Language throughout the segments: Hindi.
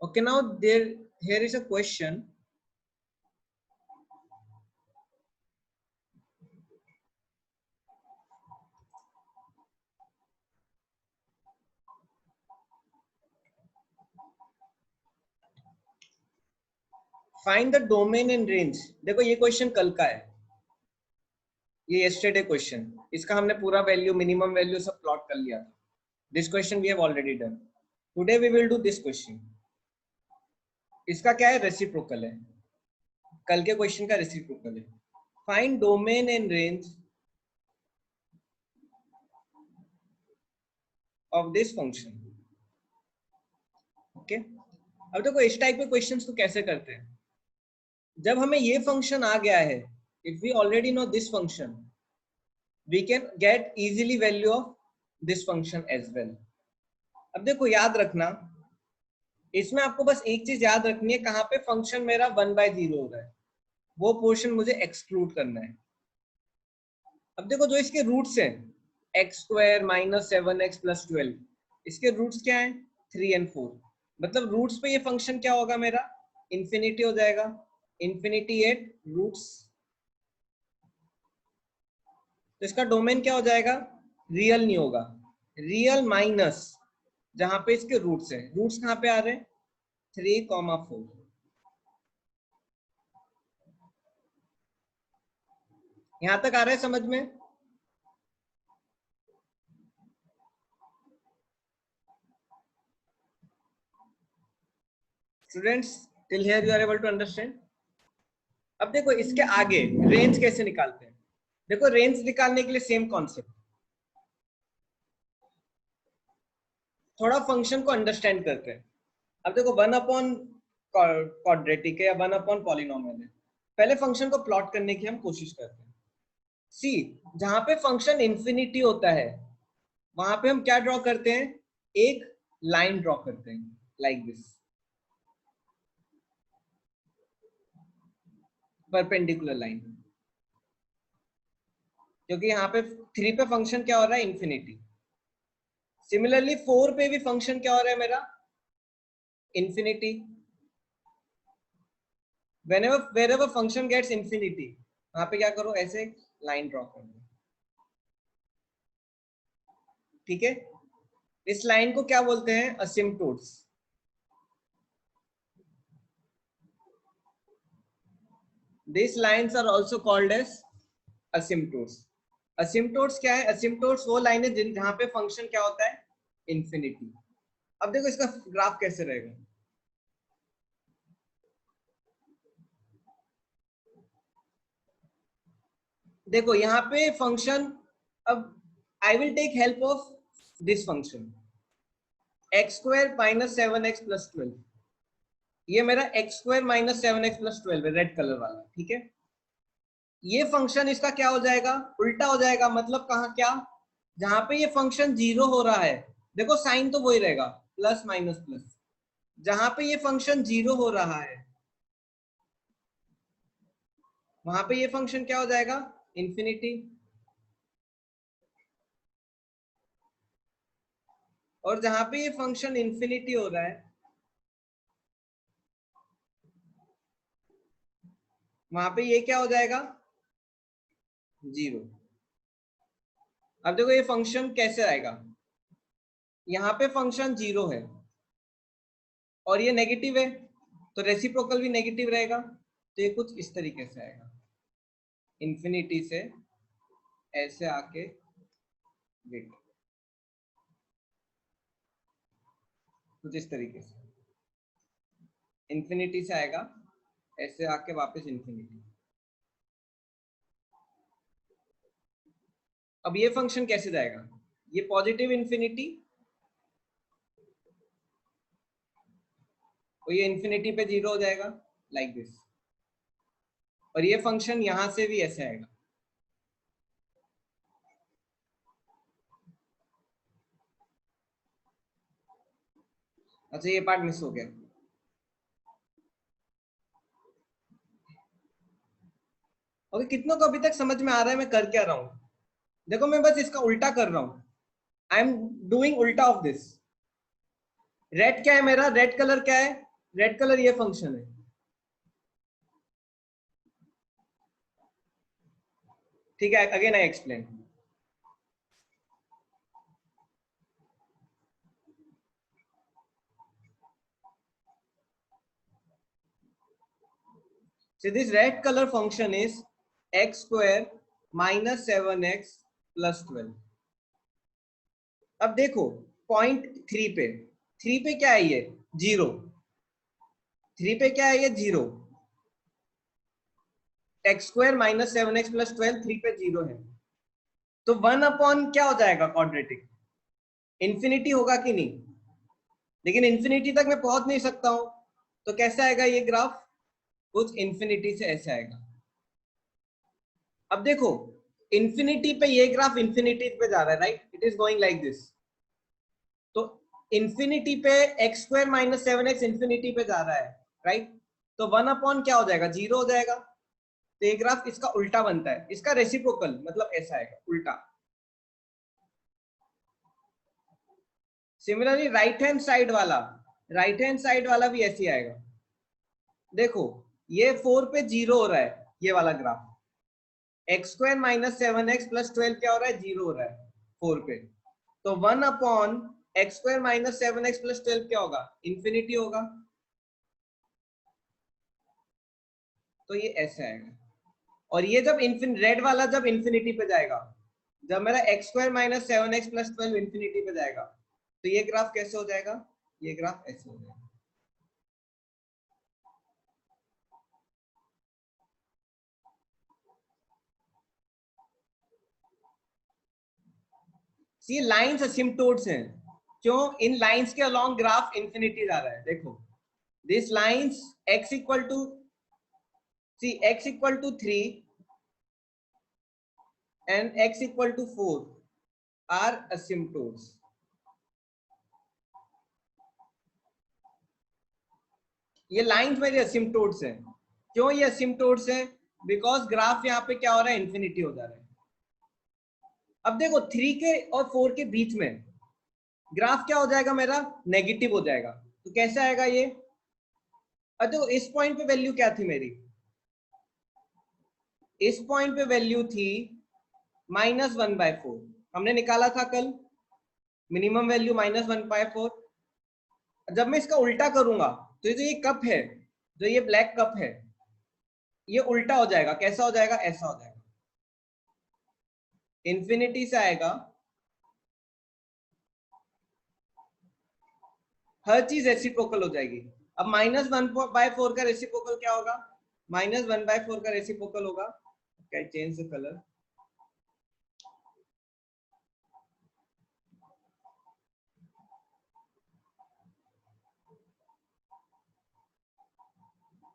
Okay, now here is a question. Find the domain and range. देखो ये क्वेश्चन कल का है, ये yesterday क्वेश्चन, इसका हमने पूरा वैल्यू, मिनिमम वैल्यू सब प्लॉट कर लिया था. This question we have already done. Today we will do this question. इसका क्या है, रेसिप्रोकल है, कल के क्वेश्चन का रेसिप्रोकल है. Find domain and range of this function. Okay? अब देखो इस टाइप के क्वेश्चंस को कैसे करते हैं. जब हमें ये फंक्शन आ गया है, if we already know this function, we can get easily value of this function as well. अब देखो याद रखना, इसमें आपको बस एक चीज याद रखनी है, कहाँ पे फंक्शन मेरा 1/0 हो रहा है, वो पोर्शन मुझे एक्सक्लूड करना है. अब देखो जो इसके रूट्स हैं, x² - 7x + 12, इसके रूट्स क्या हैं, 3 और 4. मतलब रूट्स पे ये फंक्शन क्या होगा मेरा, इंफिनिटी हो जाएगा, इंफिनिटी एट रूट्स. तो इसका डोमेन क्या हो जाएगा, रियल नहीं होगा, रियल माइनस जहां पे इसके रूट्स हैं. रूट्स कहां पे आ रहे हैं, 3, 4. यहां तक आ रहा है समझ में. Students, till here you are able to understand. अब देखो इसके आगे रेंज कैसे निकालते हैं. देखो रेंज निकालने के लिए सेम कॉन्सेप्ट, थोड़ा फंक्शन को अंडरस्टैंड करते हैं. अब देखो 1 क्वाड्रेटिक है या 1 पॉलिनोमियल है. पहले फंक्शन को प्लॉट करने की हम कोशिश करते हैं. सी, जहां पे फंक्शन इंफिनिटी होता है वहां पे हम क्या ड्रॉ करते हैं, एक लाइन ड्रॉ करते हैं, लाइक दिस, परपेंडिकुलर लाइन. क्योंकि यहाँ पे 3 पे फंक्शन क्या हो रहा है, इंफिनिटी. सिमिलरली 4 पे भी फंक्शन क्या हो रहा है मेरा, infinity. wherever function gets infinity, वहां पे क्या करो, ऐसे लाइन ड्रॉ कर दो. ठीक है, इस लाइन को क्या बोलते हैं, असिम्पटोट्स. These lines are also called as asymptotes. Asymptotes क्या है, asymptotes वो लाइन है जहां पे फंक्शन क्या होता है, इंफिनिटी. अब देखो इसका ग्राफ कैसे रहेगा. देखो यहाँ पे फंक्शन, अब I will take help of this function, x² - 7x + 12. ये मेरा x² - 7x + 12 है, रेड कलर वाला. ठीक है, ये फंक्शन इसका क्या हो जाएगा, उल्टा हो जाएगा. मतलब कहाँ, क्या, जहां पे ये फंक्शन 0 हो रहा है, देखो साइन तो वही रहेगा, प्लस माइनस प्लस. जहां पे ये फंक्शन 0 हो रहा है वहां पे ये फंक्शन क्या हो जाएगा, इंफिनिटी. और जहां पे ये फंक्शन इंफिनिटी हो रहा है वहां पे ये क्या हो जाएगा, 0. अब देखो ये फंक्शन कैसे आएगा, यहाँ पे फंक्शन 0 है और ये नेगेटिव है, तो रेसिप्रोकल भी नेगेटिव रहेगा. तो ये कुछ इस तरीके से आएगा, इंफिनिटी से ऐसे आके वेट, कुछ इस तरीके से इंफिनिटी से आएगा, ऐसे आके वापस इंफिनिटी. अब ये फंक्शन कैसे जाएगा, ये पॉजिटिव इंफिनिटी और ये इंफिनिटी पे 0 हो जाएगा, लाइक दिस. और ये फंक्शन यहां से भी ऐसे आएगा. अच्छा ये पार्ट मिस हो गया. ओके, कितनों को अभी तक समझ में आ रहा है मैं कर क्या रहा हूं. देखो मैं बस इसका उल्टा कर रहा हूं, आई एम डूइंग उल्टा ऑफ दिस. रेड क्या है मेरा, रेड कलर क्या है, रेड कलर ये फंक्शन है। ठीक है, again I explain. So this red color function is x square minus 7x plus 12। अब देखो पॉइंट 3 पे, 3 पे क्या है ये 0, 3 पे क्या है ये 0, x square minus 7x plus 12 3 पे 0 है, तो 1 अपॉन क्या हो जाएगा क्वाड्रेटिक, इंफिनिटी होगा कि नहीं, लेकिन इंफिनिटी तक मैं पहुंच नहीं सकता हूं, तो कैसे आएगा ये ग्राफ, कुछ इंफिनिटी से ऐसे आएगा। अब देखो इंफिनिटी पे ये ग्राफ इंफिनिटी पे जा रहा है, right, it is going like this, तो इंफिनिटी पे x square minus 7x infinity पे जा रहा है, राइट, तो 1 अपॉन क्या हो जाएगा 0 हो जाएगा, तो ये ग्राफ इसका उल्टा बनता है, इसका रेसिप्रोकल मतलब ऐसा आएगा उल्टा। सिमिलरली राइट हैंड साइड वाला भी ऐसे आएगा। देखो ये 4 पे 0 हो रहा है, ये वाला graph, x square minus 7x plus 12 क्या हो रहा है 0 हो रहा है 4 पे, तो 1 upon x square minus 7x plus 12 क्या होगा, इंफिनिटी होगा, तो ये ऐसे आएगा। और ये जब रेड वाला जब इंफिनिटी पे जाएगा, जब मेरा x square minus 7x plus 12 infinity पे जाएगा, तो ये ग्राफ कैसे हो जाएगा, ये ग्राफ ऐसे हो जाएगा। ये लाइंस असिम्पटोट्स हैं, क्यों, इन लाइंस के अलोंग ग्राफ इंफिनिटी जा रहा है। देखो this lines x equal to x equal to 3 and x equal to 4 are asymptotes। ये लाइंस मेरे asymptotes हैं, क्यों ये asymptotes हैं, बिकॉज ग्राफ यहाँ पे क्या हो रहा है इंफिनिटी हो जा रहा है। अब देखो 3 के और 4 के बीच में ग्राफ क्या हो जाएगा मेरा नेगेटिव हो जाएगा, तो कैसे आएगा ये, अब देखो इस पॉइंट पे वैल्यू क्या थी मेरी, इस पॉइंट पे वैल्यू थी -1/4, हमने निकाला था कल मिनिमम वैल्यू -1/4। जब मैं इसका उल्टा करूंगा तो जो ये कप है, जो ये ब्लैक कप है, ये उल्टा हो जाएगा, कैसा हो जाएगा, ऐसा हो जाएगा, इंफिनिटी से आएगा, हर चीज रेसिप्रोकल हो जाएगी। अब -1/4 का रेसिप्रोकल क्या होगा, -1/4 का रेसिप्रोकल होगा, क्या चेंज द कलर,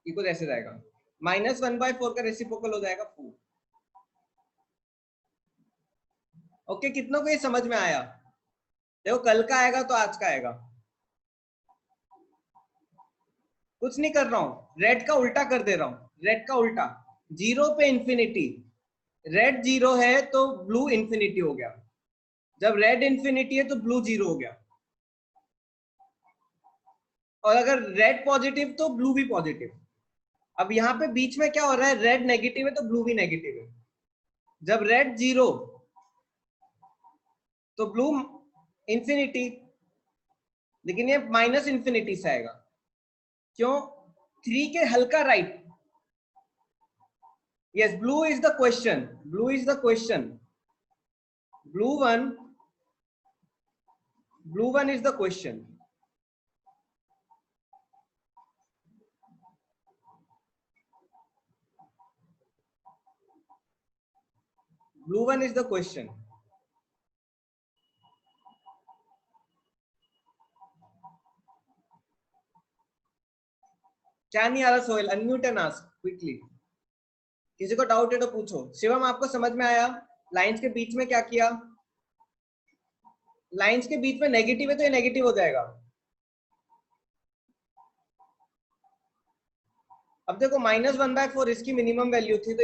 ये कुछ ऐसे जाएगा, -1/4 का रेसिप्रोकल हो जाएगा 4। ओके, कितनों को ये समझ में आया, देखो कल का आएगा तो आज का आएगा, कुछ नहीं कर रहा हूं, रेड का उल्टा कर दे रहा हूं, रेड का उल्टा, 0 पे इंफिनिटी, रेड 0 है तो ब्लू इंफिनिटी हो गया, जब रेड इंफिनिटी है तो ब्लू 0 हो गया, और अगर रेड पॉजिटिव तो ब्लू भी पॉजिटिव। अब यहाँ पे बीच में क्या हो रहा है, रेड नेगेटिव है तो ब्लू भी नेगेटिव है, जब रेड 0 तो ब्लू इंफिनिटी, लेकिन ये माइनस इंफिनिटी से आएगा, क्यों, 3 के हल्का right, yes blue is the question, blue is the question, blue one is the question, blue one is the question. क्या नहीं आ रहा Sohail, unmute and ask quickly, किसी को डाउट है तो पूछो। शिवम आपको समझ में आया, लाइंस के बीच में क्या किया, लाइंस के बीच में नेगेटिव है तो ये नेगेटिव हो जाएगा। अब देखो -1/4 इसकी मिनिमम वैल्यू थी, तो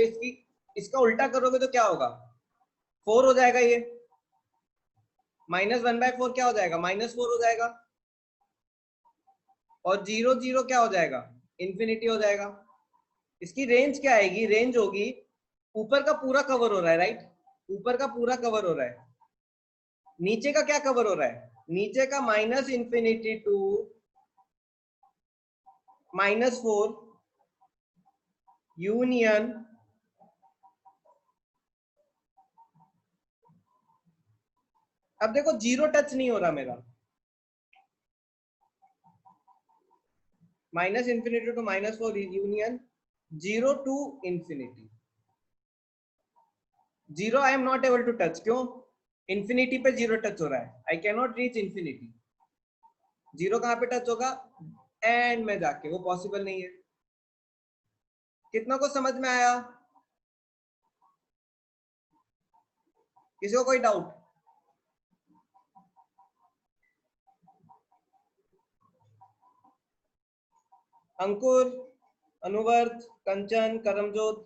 इसका उल्टा करोगे तो क्या होगा, 4 हो जाएगा, ये -1/4 क्या हो जाएगा, -4 हो जाएगा, और 0 0 क्या हो जाएगा, इंफिनिटी हो जाएगा। इसकी रेंज क्या आएगी, रेंज होगी ऊपर का पूरा कवर हो रहा है, राइट, ऊपर का पूरा कवर हो रहा है, नीचे का क्या कवर हो रहा है, नीचे का माइनस इंफिनिटी टू -4 यूनियन अब देखो 0 टच नहीं हो रहा मेरा, minus infinity to -4 union 0 to infinity. 0 I am not able to touch, क्यों, इंफिनिटी पे 0 टच हो रहा है, I can not reach infinity. 0 कहां पे टच होगा, एंड में जाके, वो पॉसिबल नहीं है। कितना को समझ में आया, किसी को कोई डाउट? अंकुर, अनुवर्त, कंचन, करमजोत?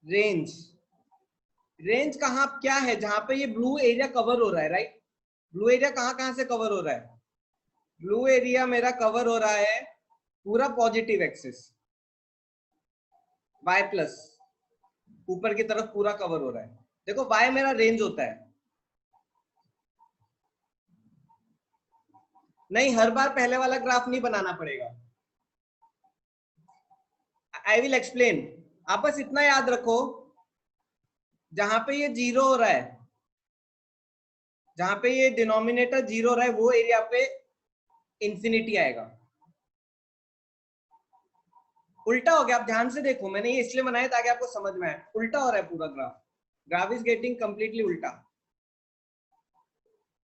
रेंज, रेंज कहाँ क्या है, जहां पे ये ब्लू एरिया कवर हो रहा है, राइट, ब्लू एरिया कहाँ कहाँ से कवर हो रहा है, ब्लू एरिया मेरा कवर हो रहा है पूरा पॉजिटिव एक्सिस, y प्लस, ऊपर की तरफ पूरा कवर हो रहा है। देखो y मेरा रेंज होता है, नहीं हर बार पहले वाला ग्राफ नहीं बनाना पड़ेगा, आई विल एक्सप्लेन। आप बस इतना याद रखो, जहां पे ये 0 हो रहा है, जहां पे ये डिनोमिनेटर 0 हो रहा है, वो एरिया पे इंफिनिटी आएगा। उल्टा हो गया, आप ध्यान से देखो, मैंने ये इसलिए बनाया ताकि आपको समझ में आए, उल्टा हो रहा है पूरा graph, graph is getting completely उल्टा।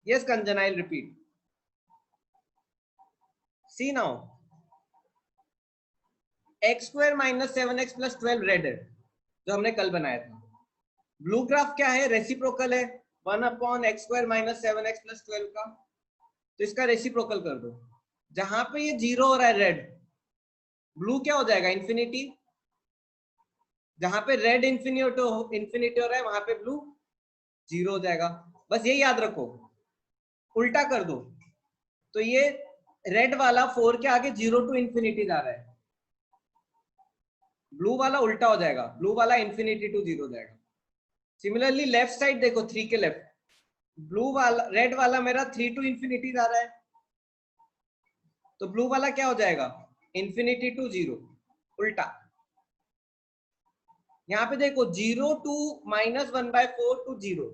Yes Kanchan, I will repeat, see now, x² - 7x + 12 red है, जो हमने कल बनाया था। ब्लू ग्राफ क्या है, रेसिप्रोकल है 1/(x², - 7x + 12) का, तो इसका रेसिप्रोकल कर दो। जहां पे ये 0 हो रहा है रेड, ब्लू क्या हो जाएगा, इंफिनिटी। जहां पे रेड इंफिनिटी हो रहा है, वहां पे ब्लू 0 हो जाएगा। बस ये याद रखो, उल्टा कर दो, तो ये रेड वाला 4 के आगे 0 टू इंफिनिटी जा रहा है, ब्लू वाला उल्टा हो जाएगा, ब्लू वाला इंफिनिटी टू 0 हो जाएगा। सिमिलरली लेफ्ट साइड देखो, 3 के लेफ्ट, ब्लू वाला रेड वाला मेरा 3 टू इंफिनिटी जा रहा है, तो ब्लू वाला क्या हो जाएगा, इंफिनिटी टू 0, उल्टा। यहाँ पे देखो 0 टू -1/4 टू 0,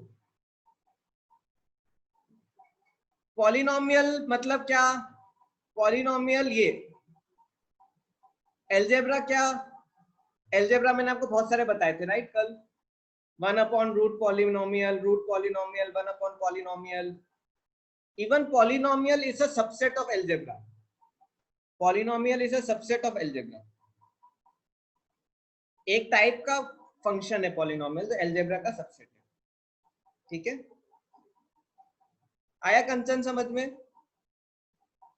पॉलिनोमियल मतलब क्या, पॉलिनोमियल ये एलजेब्रा क्या, एलजेब्रा मैंने आपको बहुत सारे बताए थे, राइट, कल 1/रूट पॉलिनोमियल, रूट पॉलिनोमियल, 1/पॉलिनोमियल, even polynomial is a subset of algebra, polynomial is a subset of algebra, एक टाइप का फंक्शन है पॉलिनोमियल, तो अलजेब्रा का सबसेट है, ठीक है। आया कंचन समझ में?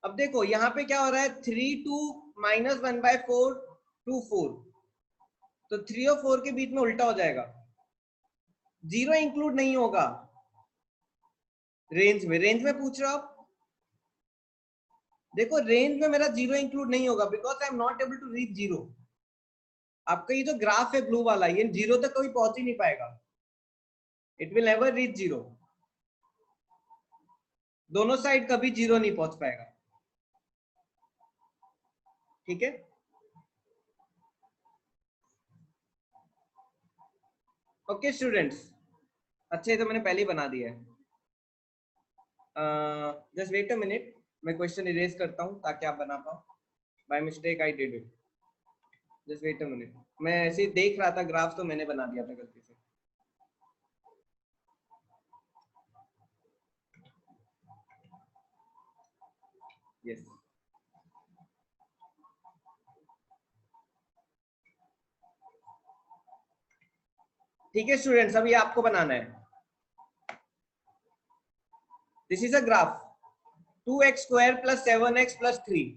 अब देखो यहाँ पे क्या हो रहा है, 3 टू -1/4 टू 4, तो 3 और 4 के बीच में उल्टा हो जाएगा, 0 इंक्लूड नहीं होगा रेंज में, रेंज में पूछ रहे हो आप, देखो रेंज में मेरा 0 इंक्लूड नहीं होगा, because I am not able to reach 0। आपका ये जो ग्राफ है ब्लू वाला, ये 0 तक कभी पहुंच ही नहीं पाएगा, इट विल नेवर रीच 0, दोनों साइड कभी 0 नहीं पहुंच पाएगा, ठीक है। ओके स्टूडेंट्स, अच्छा ये तो मैंने पहले ही बना दिया है, जस्ट वेट अ मिनट, मैं क्वेश्चन इरेज करता हूँ ताकि आप बना पाओ, by mistake I did it, just wait a minute, मैं ऐसे ही देख रहा था ग्राफ, तो मैंने बना दिया था गलती से। यस, ठीक है स्टूडेंट्स, अब ये आपको बनाना है। This is a graph 2x² + 7x + 3।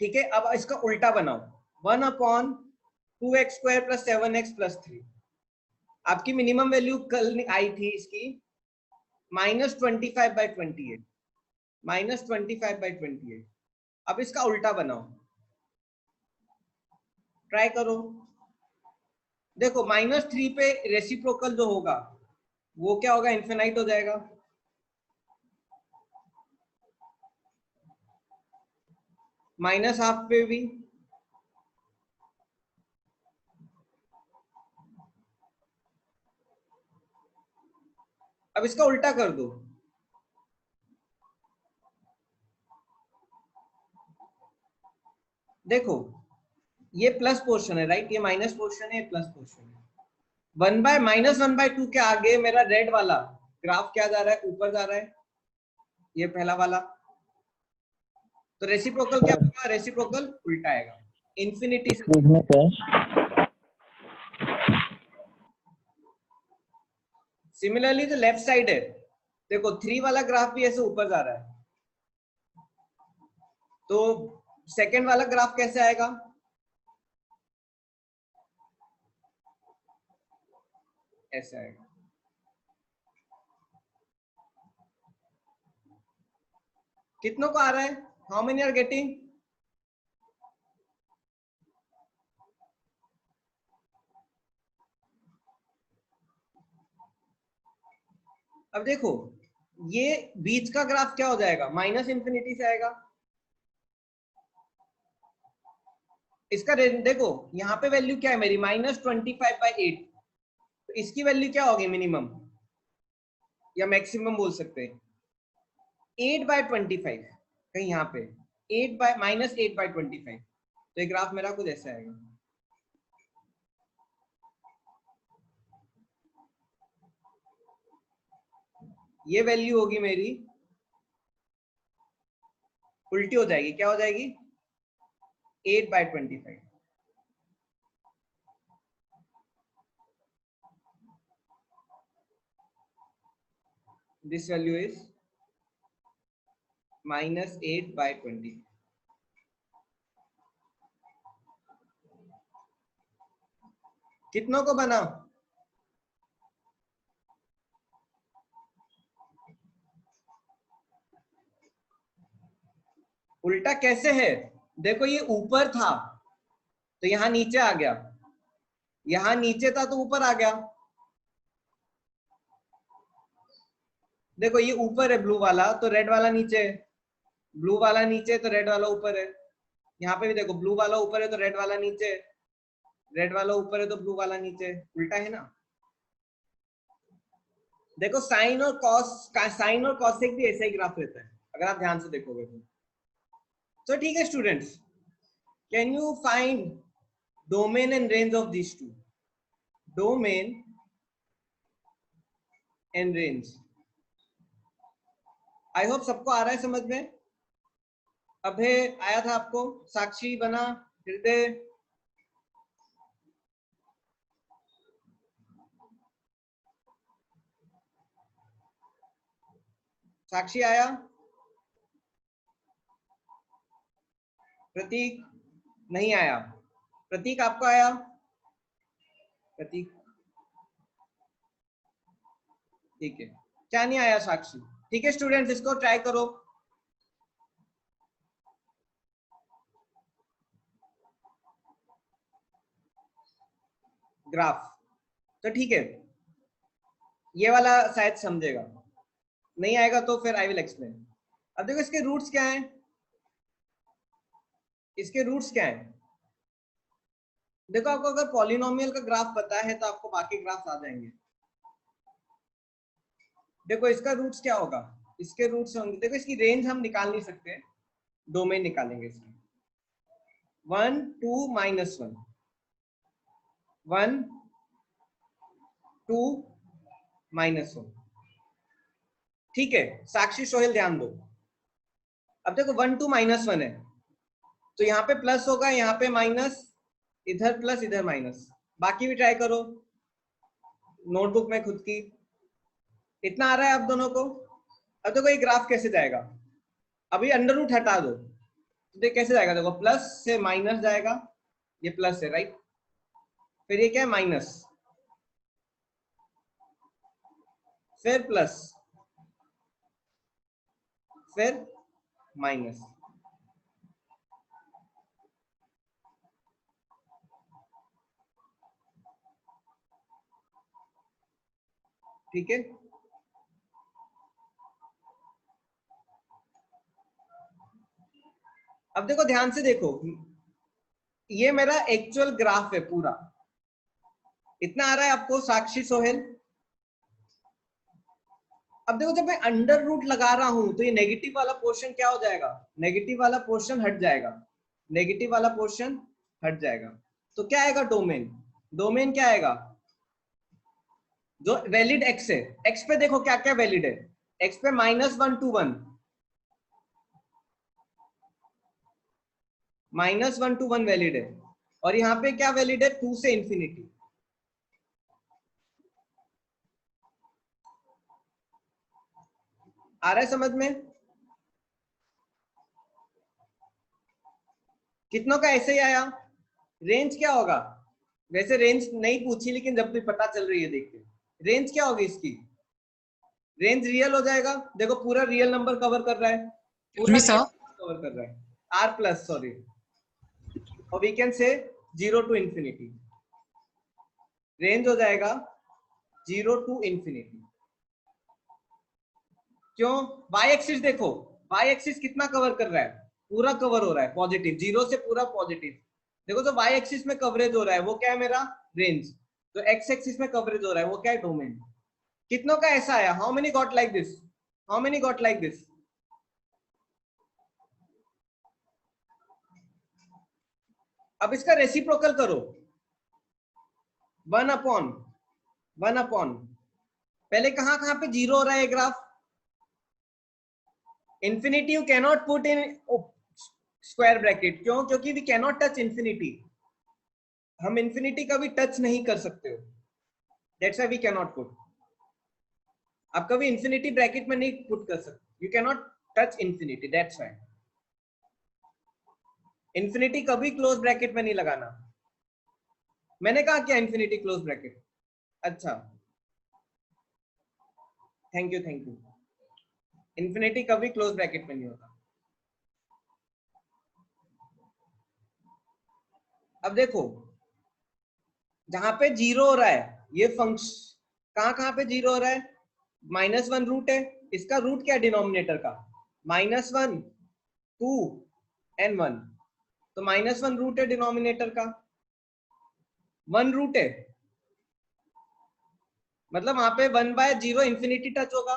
ठीक है, अब इसका उल्टा बनाओ 1/2x² + 7x + 3। आपकी मिनिमम वैल्यू कल आई थी इसकी -25/28, -25/28। अब इसका उल्टा बनाओ, ट्राई करो। देखो -3 पे रेसिप्रोकल जो होगा वो क्या होगा, इन्फिनाइट हो जाएगा। -12 पे भी अब इसका उल्टा कर दो, देखो ये प्लस पोर्शन है राइट, ये माइनस पोर्शन है, प्लस पोर्शन है। -1/2 के आगे मेरा रेड वाला ग्राफ क्या जा रहा है, ऊपर जा रहा है, ये पहला वाला। तो रेसिप्रोकल क्या होगा, रेसिप्रोकल उल्टा आएगा, इंफिनिटी से। सिमिलरली जो लेफ्ट साइड है, देखो 3 वाला ग्राफ भी ऐसे ऊपर जा रहा है, तो सेकंड वाला ग्राफ कैसे आएगा, ऐसे आएगा। कितनों को आ रहा है, हाउ मेनी आर गेटिंग? अब देखो ये बीच का ग्राफ क्या हो जाएगा, -इंफिनिटी से आएगा। इसका देखो यहाँ पे वैल्यू क्या है मेरी, -25/8। तो इसकी वैल्यू क्या होगी, मिनिमम या मैक्सिमम बोल सकते हैं, 8/25, कहीं यहाँ पे -8/25। तो ये ग्राफ मेरा कुछ ऐसा आएगा। ये वैल्यू होगी मेरी, उल्टी हो जाएगी, क्या हो जाएगी, 8/25। This value is -8/20। कितनों को बना, उल्टा कैसे है, देखो ये ऊपर था तो यहाँ नीचे आ गया, यहाँ नीचे था तो ऊपर आ गया। देखो ये ऊपर है ब्लू वाला, तो रेड वाला नीचे है, ब्लू वाला नीचे तो रेड वाला ऊपर है। यहाँ पे भी देखो ब्लू वाला ऊपर है तो रेड वाला नीचे है, रेड वाला ऊपर है तो ब्लू वाला नीचे है, उल्टा है ना। देखो साइन और कॉसेक भी ऐसा ही ग्राफ रहता है अगर आप ध्यान से देखोगे तो ठीक है students, can you find domain and range of this two, domain and range. I hope सबको आ रहा है समझ में। अभय आया था आपको, साक्षी बना, हृदय, साक्षी आया, प्रतीक नहीं आया, प्रतीक आपको आया, प्रतीक ठीक है, क्या नहीं आया साक्षी, ठीक है स्टूडेंट्स इसको ट्राई करो। ग्राफ तो ठीक है, ये वाला शायद समझेगा, नहीं आएगा तो फिर आई विल एक्सप्लेन। अब देखो इसके रूट्स क्या हैं, इसके रूट्स क्या हैं। देखो आपको अगर पॉलिनोमियल का ग्राफ पता है तो आपको बाकी ग्राफ आ जाएंगे। देखो इसका रूट्स क्या होगा, इसके रूट्स होंगे, देखो इसकी रेंज हम निकाल नहीं सकते, डोमेन निकालेंगे इसकी, 1 2 -1, 1 2 -1। ठीक है साक्षी सोहेल ध्यान दो, अब देखो 1 2 -1 है तो यहाँ पे प्लस होगा, यहाँ पे माइनस, इधर प्लस इधर माइनस, बाकी भी ट्राई करो। नोटबुक में खुद की। इतना आ रहा है आप दोनों को? अब देखो ये ग्राफ कैसे जाएगा, अभी अंडर रूट हटा दो तो देख कैसे जाएगा, देखो प्लस से माइनस जाएगा, ये प्लस है राइट, फिर ये क्या है माइनस, फिर प्लस, फिर माइनस। ठीक है, अब देखो ध्यान से देखो, ये मेरा एक्चुअल ग्राफ है पूरा, इतना आ रहा है आपको साक्षी सोहेल? अब देखो जब मैं अंडर रूट लगा रहा हूं तो ये नेगेटिव वाला पोर्शन क्या हो जाएगा, नेगेटिव वाला पोर्शन हट जाएगा, नेगेटिव वाला पोर्शन हट जाएगा। तो क्या आएगा डोमेन, डोमेन क्या आएगा, जो वैलिड एक्स है, एक्स पे देखो क्या क्या वैलिड है, एक्स पे -1 to 1, -1 to 1 वैलिड है, और यहाँ पे क्या वैलिड है 2 से इंफिनिटी। आ रहा है समझ में? कितनों का ऐसे ही आया? रेंज क्या होगा, वैसे रेंज नहीं पूछी लेकिन जब भी पता चल रही है देखते, रेंज क्या होगी इसकी, रेंज रियल हो जाएगा, देखो पूरा रियल नंबर कवर कर रहा है, पूरा कवर कर रहा है, आर प्लस सॉरी, और we can say 0 to infinity, range हो जाएगा 0 to इंफिनिटी। क्यों, वाई एक्सिस देखो, वाई एक्सिस कितना कवर कर रहा है, पूरा कवर हो रहा है पॉजिटिव, 0 से पूरा पॉजिटिव। देखो जो वाई एक्सिस में कवरेज हो रहा है वो क्या है मेरा रेंज, तो एक्स एक्सिस में कवरेज हो रहा है वो क्या है डोमेन। कितनों का ऐसा आया, how many got like this, how many got like this? अब इसका रेसिप्रोकल करो, 1/1, पहले कहां कहां पे 0 हो रहा है graph, infinity you cannot put in square bracket, क्यों, क्योंकि वी कैनॉट टच इंफिनिटी, हम इंफिनिटी का भी टच नहीं कर सकते हो, that's why we cannot put, आप कभी इंफिनिटी ब्रैकेट में नहीं पुट कर सकते, you cannot touch infinity, that's why infinity कभी क्लोज ब्रैकेट में नहीं लगाना। मैंने कहा क्या इंफिनिटी क्लोज ब्रैकेट, अच्छा thank you thank you, infinity कभी क्लोज ब्रैकेट में नहीं होता। अब देखो जहां पे 0 हो रहा है ये फंक्शन, कहां पे 0 हो रहा है, -1 रूट है, इसका रूट क्या है डिनोमिनेटर का, -1 2 and 1, तो -1 रूट है डिनोमिनेटर का, 1 रूट है, मतलब वहां पे 1/0 इंफिनिटी टच होगा,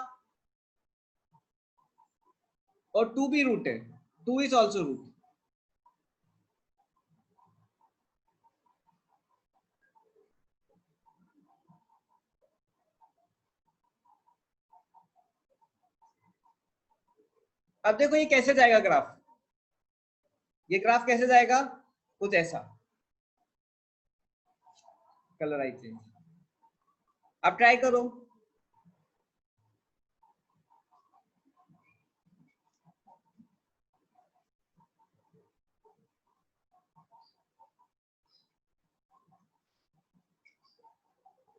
और 2 भी रूट है, 2 इज ऑल्सो रूट। अब देखो ये कैसे जाएगा ग्राफ, ये ग्राफ कैसे जाएगा, कुछ ऐसा, कलर आई चेंज, अब ट्राई करो,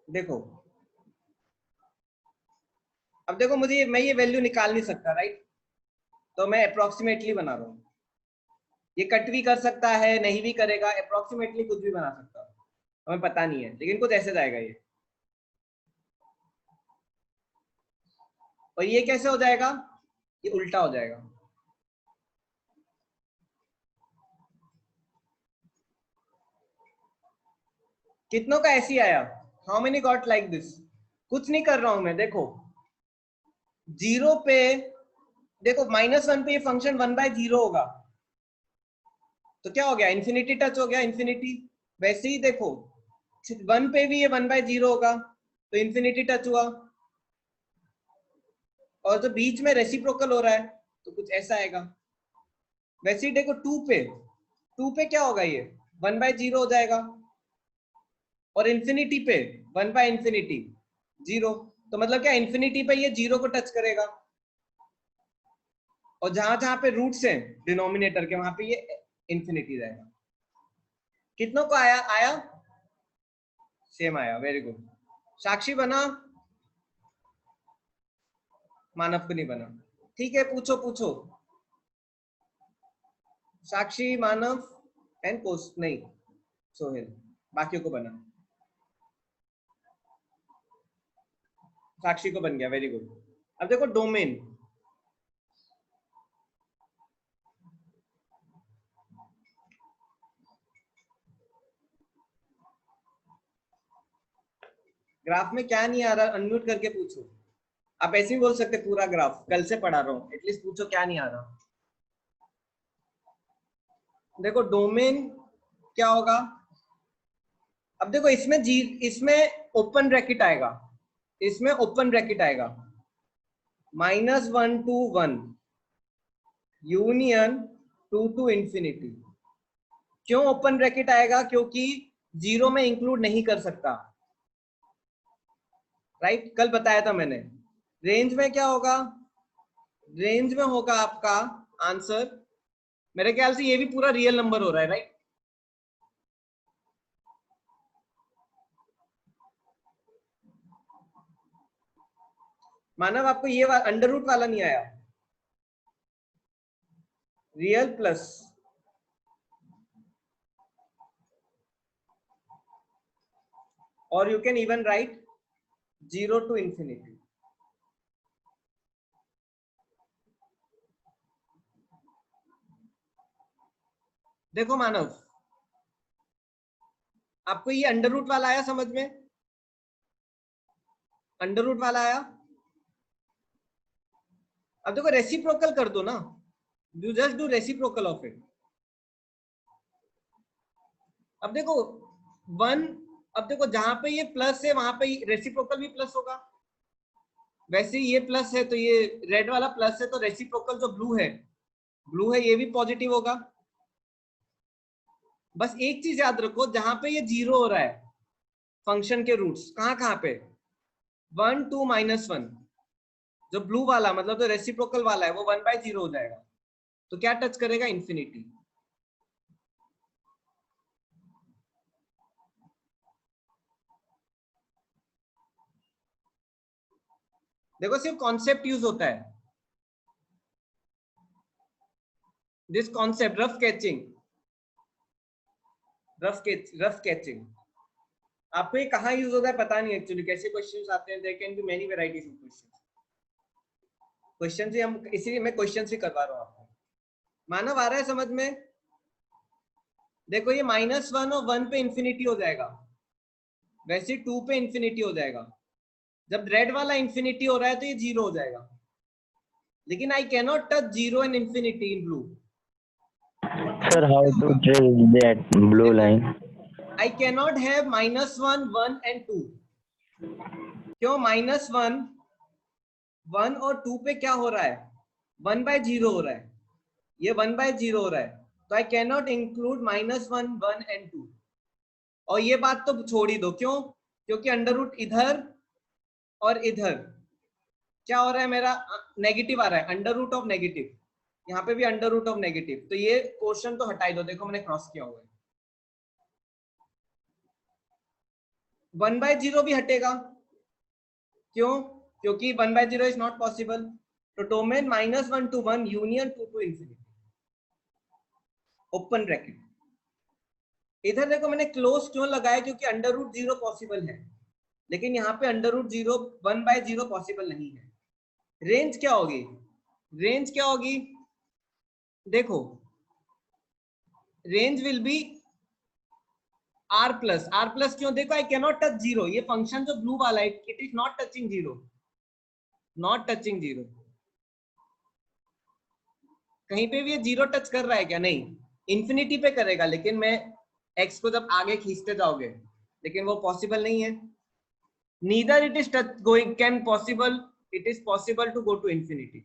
देखो अब देखो मुझे मैं ये वैल्यू निकाल नहीं सकता राइट, तो मैं अप्रोक्सीमेटली बना रहा हूँ, ये कट भी कर सकता है नहीं भी करेगा, अप्रोक्सीमेटली कुछ भी बना सकता है, हमें पता नहीं है, लेकिन कुछ ऐसे जाएगा ये, और ये कैसे हो जाएगा, ये उल्टा हो जाएगा, कितनों का ऐसी आया, how many got like this, कुछ नहीं कर रहा हूं मैं, देखो 0 पे, देखो -1 पे ये फंक्शन 1/0 होगा, तो क्या हो गया इंफिनिटी टच हो गया, इंफिनिटी, वैसे ही देखो 1 पे भी ये 1/0 होगा तो इंफिनिटी टच हुआ, और जो बीच में रेसिप्रोकल हो रहा है तो कुछ ऐसा आएगा, वैसे ही देखो 2 पे क्या होगा, ये 1/0 हो जाएगा, और इंफिनिटी पे 1/∞, जीरो। तो मतलब क्या इंफिनिटी पे ये जीरो को टच करेगा, और जहां जहां पे रूट्स हैं डिनोमिनेटर के वहां पे ये इंफिनिटी रहेगा। कितनों को आया? आया, सेम आया, वेरी गुड। साक्षी बना, मानव को नहीं बना। ठीक है, पूछो पूछो। साक्षी, मानव एंड कोस नहीं, सोहेल, बाकियों को बना। साक्षी को बन गया, वेरी गुड। अब देखो डोमेन, ग्राफ में क्या नहीं आ रहा? अनम्यूट करके पूछो। आप ऐसे ही बोल सकते पूरा ग्राफ, कल से पढ़ा रहा हूं, एटलीस्ट पूछो क्या नहीं आ रहा। देखो डोमेन क्या होगा? अब देखो इसमें इसमें ओपन ब्रैकेट आएगा, इसमें ओपन ब्रैकेट आएगा, -1 to 1 यूनियन 2 to इंफिनिटी। क्यों ओपन ब्रैकेट आएगा? क्योंकि जीरो में इंक्लूड नहीं कर सकता, राइट? कल बताया था मैंने। रेंज में क्या होगा? रेंज में होगा आपका आंसर, मेरे ख्याल से ये भी पूरा रियल नंबर हो रहा है, राइट? मानव आपको ये अंडर रूट वाला नहीं आया? रियल प्लस, और you can even right 0 to infinity. देखो मानव, आपको ये अंडर रूट वाला आया समझ में? अंडर रूट वाला आया? अब देखो रेसिप्रोकल कर दो ना, you just do reciprocal of it. अब देखो 1, अब देखो जहां पे ये प्लस है वहां पे रेसिप्रोकल भी प्लस होगा। वैसे ये प्लस है तो ये रेड वाला प्लस है, तो रेसिप्रोकल जो ब्लू है ये भी पॉजिटिव होगा। बस एक चीज याद रखो, जहां पे ये जीरो हो रहा है, फंक्शन के रूट्स कहां कहां पे? 1 2 -1, जो ब्लू वाला मतलब जो रेसिप्रोकल वाला है वो 1/0 हो जाएगा, तो क्या टच करेगा? इंफिनिटी। देखो सिर्फ कॉन्सेप्ट यूज होता है, this concept rough catching, rough catching. आपको ये कहाँ यूज होता है पता नहीं एक्चुअली, कैसे क्वेश्चंस आते हैं, there can be many varieties of question ही हम, इसीलिए मैं क्वेश्चन ही करवा रहा हूँ आपको। मानव आ रहा है समझ में? देखो ये -1 और 1 पे इंफिनिटी हो जाएगा, वैसे 2 पे इंफिनिटी हो जाएगा। जब रेड वाला इंफिनिटी हो रहा है तो ये 0 हो जाएगा, लेकिन I cannot touch 0 and infinity in blue. Sir, how to trace that blue line? I cannot have -1 1 and 2। क्यों? -1 1 और 2 पे क्या हो रहा है? 1/0 हो रहा है, ये 1/0 हो रहा है, तो आई कैन नॉट इंक्लूड -1 1 and 2। और ये बात तो छोड़ ही दो, क्यों? क्योंकि अंडर रूट इधर और इधर क्या हो रहा है मेरा? नेगेटिव आ रहा है, अंडर रूट ऑफ नेगेटिव, यहाँ पे भी अंडर रूट ऑफ नेगेटिव, तो ये क्वेश्चन तो हटाई दो। देखो मैंने क्रॉस किया हुआ है, 1/0 भी हटेगा। क्यों? क्योंकि 1/0 इज नॉट पॉसिबल। तो domain -1 to 1 union 2 to infinity, open bracket. इधर देखो मैंने क्लोज क्यों लगाया? क्योंकि अंडर रूट 0 पॉसिबल है, लेकिन यहाँ पे अंडर रूट 0 1/0 पॉसिबल नहीं है। रेंज क्या होगी? रेंज क्या होगी? देखो range will be r plus क्यों? देखो आई कैनॉट टच 0, ये फंक्शन जो ब्लू वाला है it is not touching 0, not touching 0। कहीं पे भी ये 0 टच कर रहा है क्या? नहीं, इंफिनिटी पे करेगा, लेकिन मैं x को जब आगे खींचते जाओगे, लेकिन वो पॉसिबल नहीं है। neither it is touch going can possible, it is possible to go to infinity,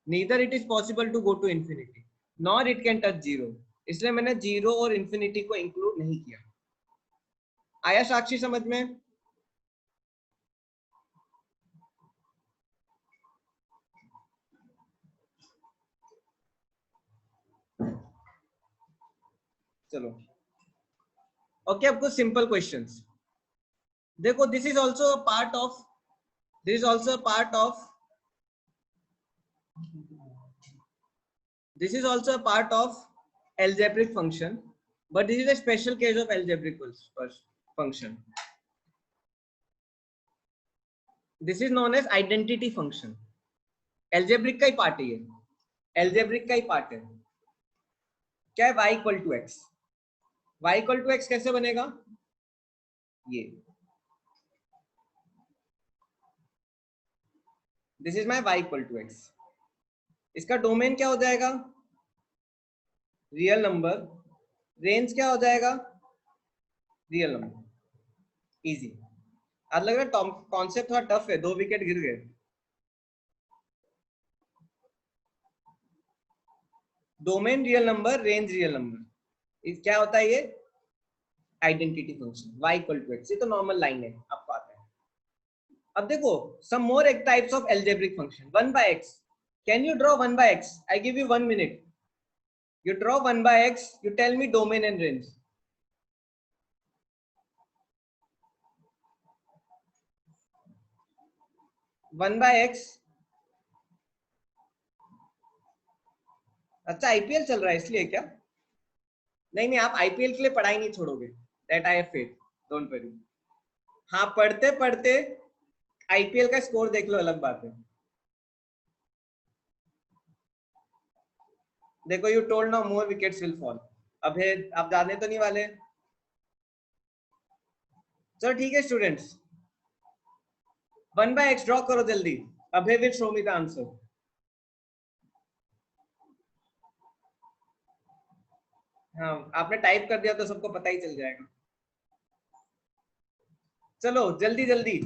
neither it is possible to go to infinity nor it can touch 0, इसलिए मैंने 0 और इंफिनिटी को इंक्लूड नहीं किया। आया साक्षी समझ में? चलो ओके, अब कुछ सिंपल क्वेश्चंस देखो. This is also part of this is also part of this is also a part of algebraic function, but this is a special case of algebraic function. This is known as identity function. algebraic का ही पार्ट है ये. algebraic का ही पार्ट है. क्या है? y equal to X. y equal to X कैसे बनेगा? ये this is my y equal to X. इसका डोमेन क्या हो जाएगा? Real number. रेंज क्या हो जाएगा? Real number. इजी. आज लग रहा है कॉन्सेप्ट थोड़ा टफ है. 2 विकेट गिर गए. Domain real number, range real number. क्या होता है ये? Identity function. y equal to X. ये तो नॉर्मल लाइन है, आपको आता है. अब देखो some more types of algebraic function. 1 by x. Can you draw 1 by x? I give you 1 minute. You draw 1 by x. You tell me domain and range. One by x. अच्छा आईपीएल चल रहा है इसलिए क्या? नहीं नहीं, आप आईपीएल के लिए पढ़ाई नहीं छोड़ोगे. That I have faith. Don't worry. हाँ, पढ़ते पढ़ते आईपीएल का स्कोर देख लो, अलग बात है. देखो you told now more wickets will fall. अब है, आप जाने तो नहीं वाले. चलो ठीक है स्टूडेंट्स, 1 by x ड्रॉ करो जल्दी. Abhay will show me the answer. हाँ, आपने टाइप कर दिया तो सबको पता ही चल जाएगा. चलो जल्दी जल्दी.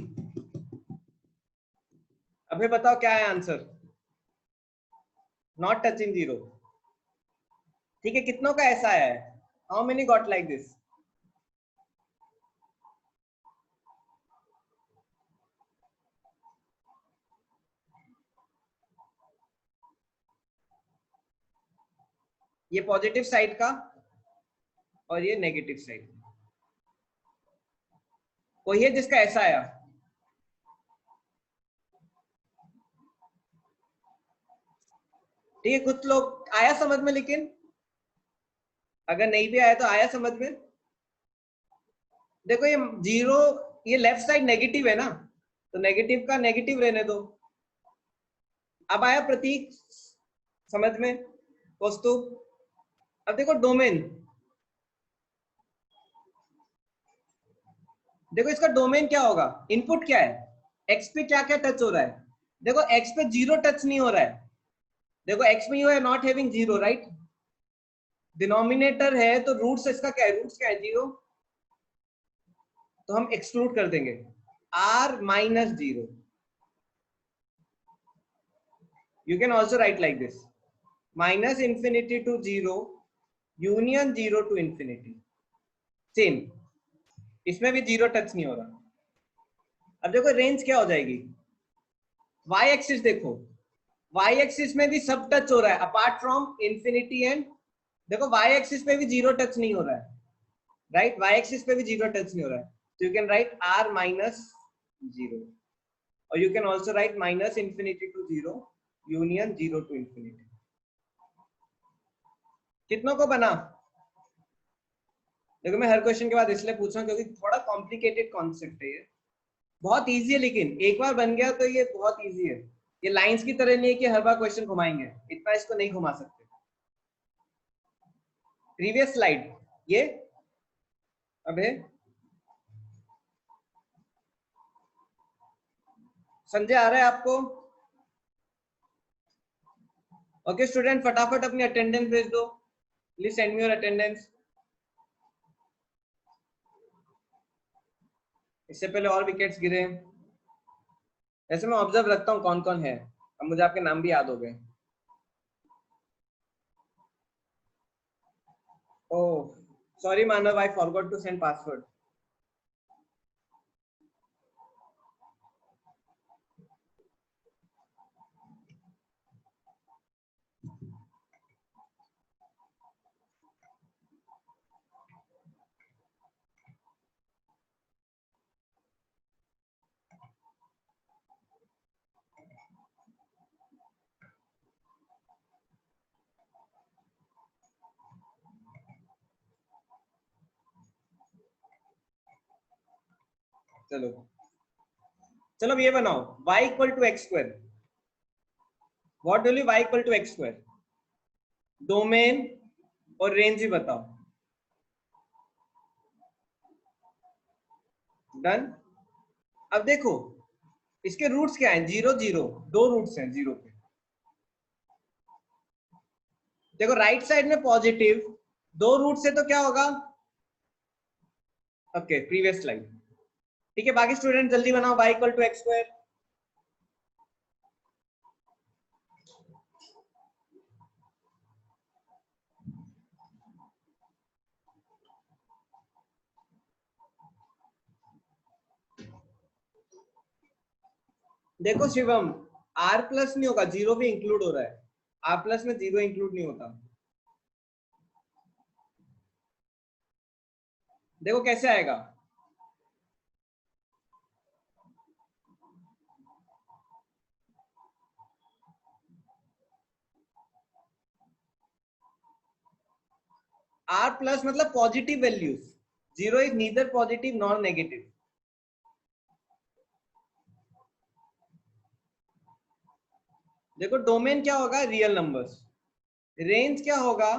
अभय बताओ क्या है आंसर? Not touching zero. ठीक है, कितनों का ऐसा आया है? How many got like this? ये पॉजिटिव साइड का और ये नेगेटिव साइड. कोई है जिसका ऐसा आया? ठीक है, कुछ लोग आया समझ में, लेकिन अगर नहीं भी आया तो आया समझ में. देखो ये जीरो, ये लेफ्ट साइड नेगेटिव है ना, तो नेगेटिव का नेगेटिव रहने दो. अब आया प्रतीक समझ में? कौस्तुभ. अब देखो डोमेन. देखो इसका डोमेन क्या होगा? इनपुट क्या है? एक्स पे क्या क्या टच हो रहा है? देखो एक्स पे जीरो टच नहीं हो रहा है. देखो एक्स में यू है not having zero, right? Denominator है तो रूट्स इसका क्या है? रूट्स क्या है? जीरो. तो हम एक्सक्लूड कर देंगे r minus zero. You can also write like this, minus infinity to zero union zero to infinity. Same, इसमें भी जीरो टच नहीं हो रहा. अब देखो रेंज क्या हो जाएगी? y एक्सिस देखो, y एक्सिस में भी सब टच हो रहा है अपार्ट फ्रॉम इंफिनिटी एंड. देखो y एक्सिस पे भी जीरो टच नहीं हो रहा है, राइट? y एक्सिस पे भी जीरो टच नहीं हो रहा है. तो you can write r minus zero, और you can also write minus infinity to zero union zero to infinity. कितनों को बना? देखो मैं हर क्वेश्चन के बाद इसलिए पूछ रहा हूँ क्योंकि थोड़ा कॉम्प्लिकेटेड कॉन्सेप्ट है ये. बहुत इजी है, लेकिन एक बार बन गया तो ये बहुत इजी है. ये लाइंस की तरह नहीं है कि हर बार क्वेश्चन घुमाएंगे, इतना इसको नहीं घुमा सकते. प्रीवियस स्लाइड ये. अबे संजय आ रहा है आपको? ओके स्टूडेंट, फटाफट अपनी अटेंडेंस भेज दो. Please send me your attendance. इससे पहले और विकेट्स गिरे. ऐसे मैं ऑब्जर्व रखता हूँ कौन कौन है. अब मुझे आपके नाम भी याद हो गए. Oh sorry Manav, I forgot to send password. चलो चलो अब ये बनाओ y equal to x square. What will y equal to x square? Domain और रेंज ही बताओ. डन. अब देखो इसके रूट्स क्या हैं? 0 0. दो रूट्स हैं 0 के. देखो राइट साइड में पॉजिटिव, दो रूट से तो क्या होगा? Okay previous slide. ठीक है बाकी स्टूडेंट जल्दी बनाओ y equal to x square. देखो शिवम r प्लस नहीं होगा, जीरो भी इंक्लूड हो रहा है. r प्लस में जीरो इंक्लूड नहीं होता. देखो कैसे आएगा. r प्लस मतलब positive values. Zero is neither positive nor negative. देखो डोमेन क्या होगा? Real numbers. रेंज क्या होगा?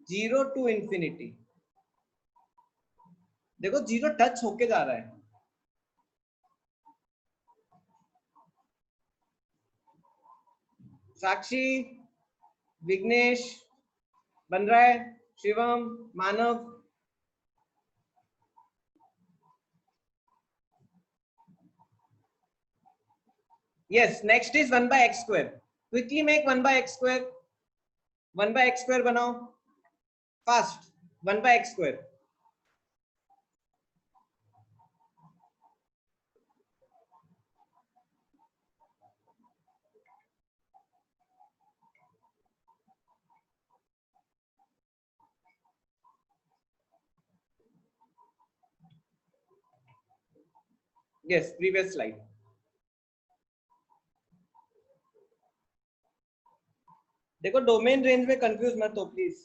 0 टू इंफिनिटी. देखो जीरो टच होके जा रहा है. साक्षी, विघ्नेश बन रहा है. Shivam, Manav. Yes next is 1 by x square. Quickly make 1 by x square. 1 by x square बनाओ fast. 1 by x square. Yes previous slide. देखो डोमेन रेंज में कंफ्यूज मत हो प्लीज.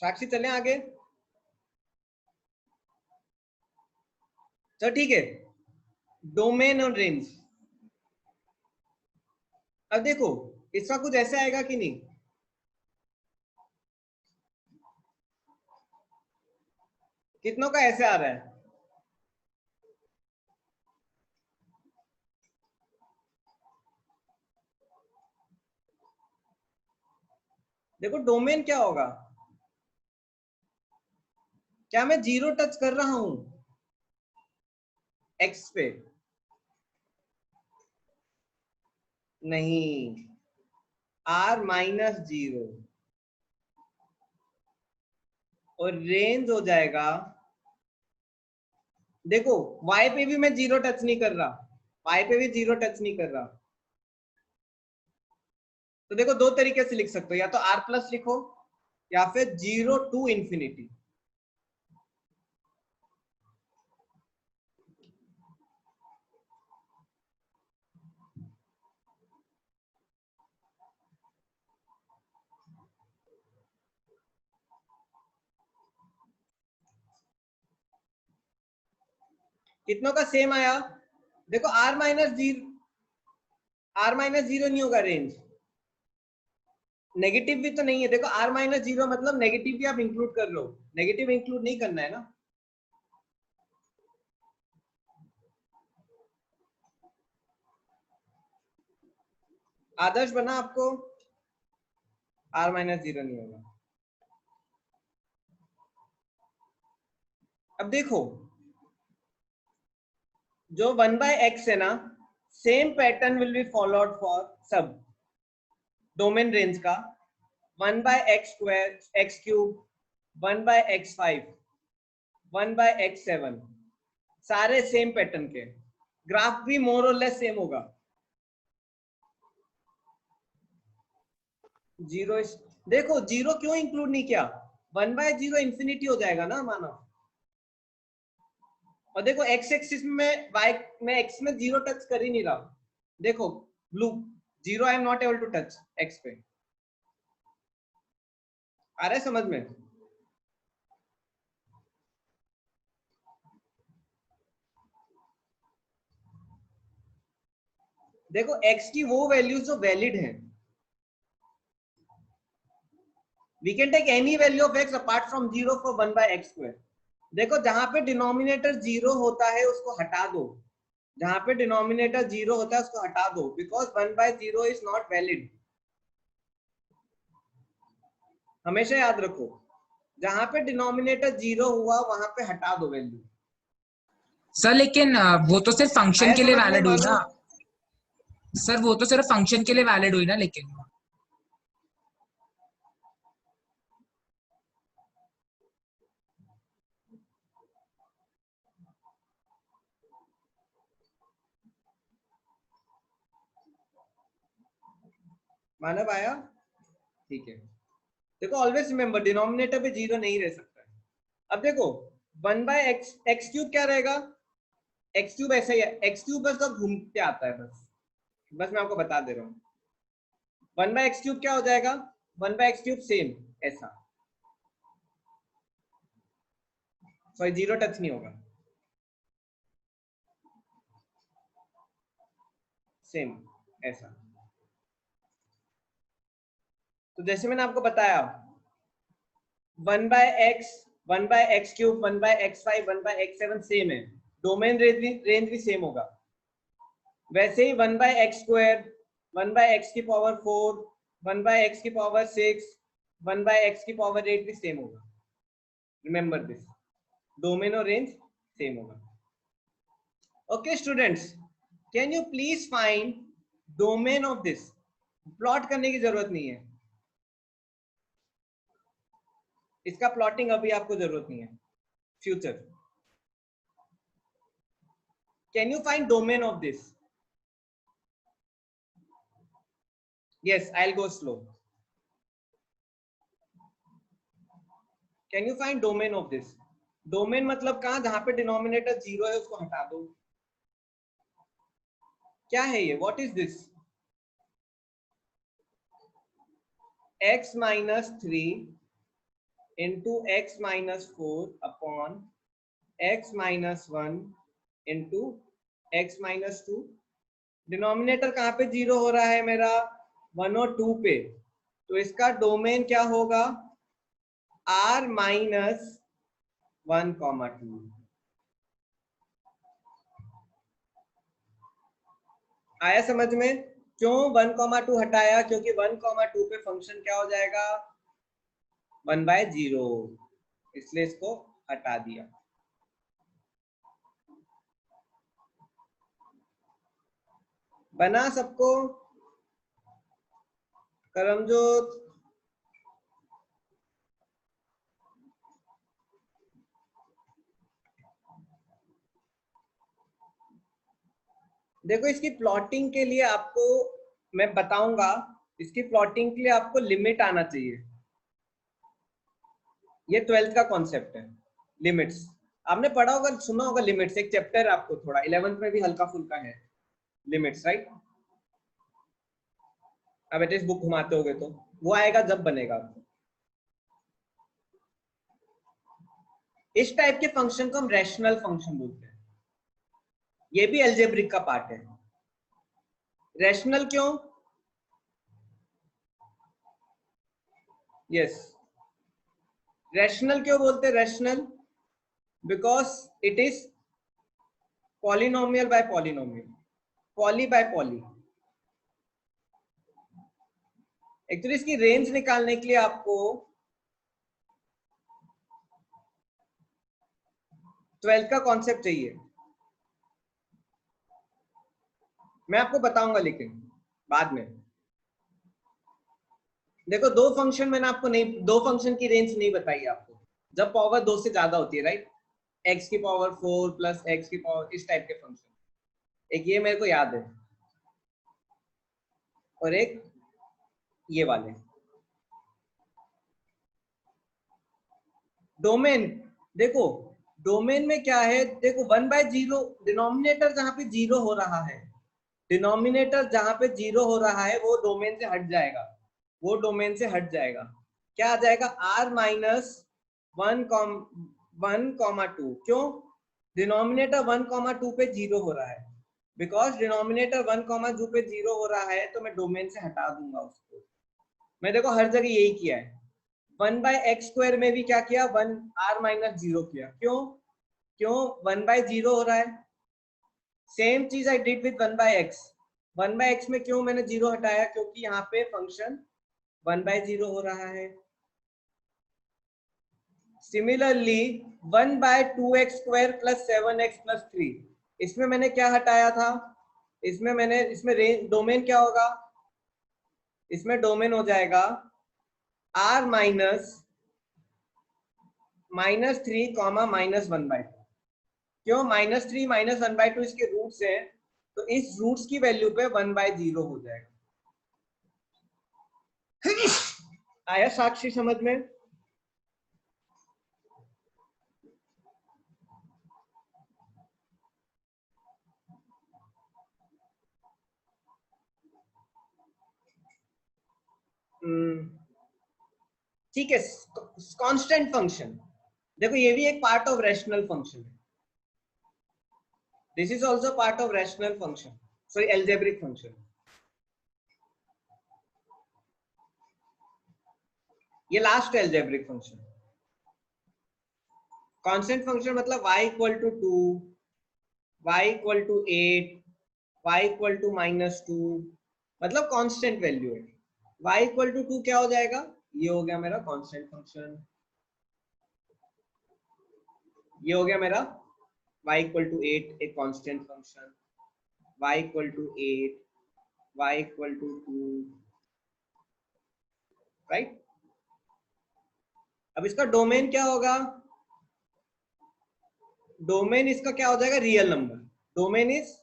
साक्षी चले आगे. चलो ठीक है. डोमेन और रेंज. अब देखो इसका कुछ ऐसे आएगा कि नहीं? कितनों का ऐसे आ रहा है? देखो डोमेन क्या होगा? क्या मैं जीरो टच कर रहा हूं एक्स पे? नहीं. r माइनस जीरो और रेंज हो जाएगा. देखो y पे भी मैं जीरो टच नहीं कर रहा. y पे भी जीरो टच नहीं कर रहा. तो देखो दो तरीके से लिख सकते हो, या तो r प्लस लिखो या फिर 0 टू इंफिनिटी. कितनों का सेम आया? देखो r माइनस जीरो नहीं होगा रेंज. नेगेटिव भी तो नहीं है. देखो r माइनस जीरो मतलब नेगेटिव भी आप इंक्लूड कर लो. नेगेटिव इंक्लूड नहीं करना है ना. आदर्श बना आपको. r माइनस जीरो नहीं होगा. अब देखो जो 1 बाय एक्स है ना, same pattern will be followed for सब डोमेन रेंज का. 1 by x square, x cube, 1 by x 5, 1 by x 7, सारे सेम पैटर्न के. ग्राफ भी मोर और लेस सेम होगा. जीरो देखो जीरो क्यों इंक्लूड नहीं किया? 1 बाय जीरो इंफिनिटी हो जाएगा ना मानो. और देखो x एक्सिस में y में x में 0 टच कर ही नहीं रहा, देखो blue 0 I am not able to touch x पे। आ रहा है समझ में? देखो x की वो वैल्यूज जो वैलिड है, we can take any value of x apart from 0 for 1 by x square। देखो जहां पे डिनोमिनेटर 0 होता है उसको हटा दो, जहां पे डिनोमिनेटर 0 होता है उसको हटा दो, because 1 by 0 is not valid. हमेशा याद रखो, जहां पे डिनोमिनेटर 0 हुआ वहां पे हटा दो वैल्यू। सर लेकिन वो तो सिर्फ फंक्शन आया के लिए समझ में वैलिड हुई मानो? ना सर, वो तो सिर्फ फंक्शन के लिए वैलिड हुई ना लेकिन। मानव आया? ठीक है। देखो ऑलवेज रिमेंबर डिनोमिनेटर पे 0 नहीं रह सकता है। अब देखो 1 by x क्यूब क्या रहेगा? x क्यूब ऐसा ही है, x क्यूब बस अब घूमते आता है, बस मैं आपको बता दे रहा हूँ। 1 by x क्यूब क्या हो जाएगा? 1 by x क्यूब सेम ऐसा, सॉरी 0 टच नहीं होगा, सेम ऐसा। तो जैसे मैंने आपको बताया 1 by x, 1 by x cube, 1 by x5, 1 by x7 same है, डोमेन रेंज भी सेम होगा। वैसे ही 1 by x square, 1 by x की पावर 4, 1 by x की पावर 6, 1 by x की पावर 8 भी सेम होगा। रिमेंबर दिस, डोमेन और रेंज सेम होगा। Okay students, can you please find domain of this? Plot करने की जरूरत नहीं है, इसका प्लॉटिंग अभी आपको जरूरत नहीं है, future. Can you find domain of this? Yes, I will go slow. Can you find domain of this? Domain मतलब कहां, जहां पे डिनोमिनेटर 0 है उसको हटा दो। क्या है ये? What is this? x minus 3 into x minus 4 upon x minus 1 into x minus 2। Denominator कहां पे 0 हो रहा है मेरा? 1 और 2 पे, तो इसका डोमेन क्या होगा? r minus 1, 2। आया समझ में? क्यों 1, 2 हटाया? क्योंकि 1, 2 पे फंक्शन क्या हो जाएगा? 1 by 0, इसलिए इसको हटा दिया। बना सबको? करमजोत? देखो इसकी प्लॉटिंग के लिए आपको मैं बताऊंगा, इसकी प्लॉटिंग के लिए आपको लिमिट आना चाहिए। ये 12th का कॉन्सेप्ट है, लिमिट्स। आपने पढ़ा होगा, सुना होगा लिमिट्स, एक चैप्टर है आपको, थोड़ा 11th में भी हल्का फुल्का है लिमिट्स, राइट? अब एटलीस्ट बुक घुमाते होगे तो वो आएगा जब बनेगा। इस टाइप के फंक्शन को हम रैशनल फंक्शन बोलते हैं। ये भी अलजेब्रिक का पार्ट है। रैशनल क्यों? यस, रैशनल क्यों बोलते हैं? Rational because it is polynomial by polynomial, poly by poly. Actually इसकी रेंज निकालने के लिए आपको 12th का कॉन्सेप्ट चाहिए। मैं आपको बताऊंगा लेकिन बाद में। देखो दो फंक्शन मैंने आपको नहीं, दो फंक्शन की रेंज नहीं बताई आपको, जब पावर 2 से ज्यादा होती है, राइट? x की पावर 4 प्लस x की पावर, इस टाइप के फंक्शन। एक ये मेरे को याद है, और एक ये वाले। डोमेन देखो, डोमेन में क्या है, देखो 1/0 डिनोमिनेटर जहां पे जीरो हो रहा है, डिनोमिनेटर जहां पे जीरो हो रहा है वो डोमेन से हट जाएगा, वो डोमेन से हट जाएगा। क्या आ जाएगा, r माइनस 1,2। क्यों, डिनोमिनेटर 1,2 पे जीरो हो रहा है, बिकॉज डिनोमिनेटर 1,2 पे जीरो हो रहा है तो मैं डोमेन से हटा दूंगा उसको। मैं देखो हर जगह यही किया है। 1/x² में भी क्या किया, 1r-0 किया। क्यों, क्यों 1/0 हो रहा है। सेम चीज I did with 1/x। 1/x में क्यों मैंने जीरो हटाया, क्योंकि यहाँ पे फंक्शन 1/0 हो रहा है। सिमिलरली 1/2x² + 7x + 3, इसमें मैंने क्या हटाया था, इसमें डोमेन क्या होगा, इसमें डोमेन हो जाएगा r -3, -1/2। क्यों, -3 -1/2 इसके रूट्स हैं, तो इस रूट्स की वैल्यू पे 1/0 हो जाएगा। आया साक्षी समझ में। ठीक है। कांस्टेंट फंक्शन, देखो ये भी एक पार्ट ऑफ रैशनल फंक्शन है। This is also part of rational function, sorry algebraic function. ये लास्ट है अलजेब्रिक फंक्शन। कांस्टेंट फंक्शन मतलब y = 2, y = 8, y = -2, मतलब कांस्टेंट वैल्यू है। y = 2 क्या हो जाएगा, ये हो गया मेरा कांस्टेंट फंक्शन। ये हो गया मेरा y = 8 एक constant function, y = 8, y = 2, right. अब इसका डोमेन क्या होगा, डोमेन इसका क्या हो जाएगा, real number. Domain is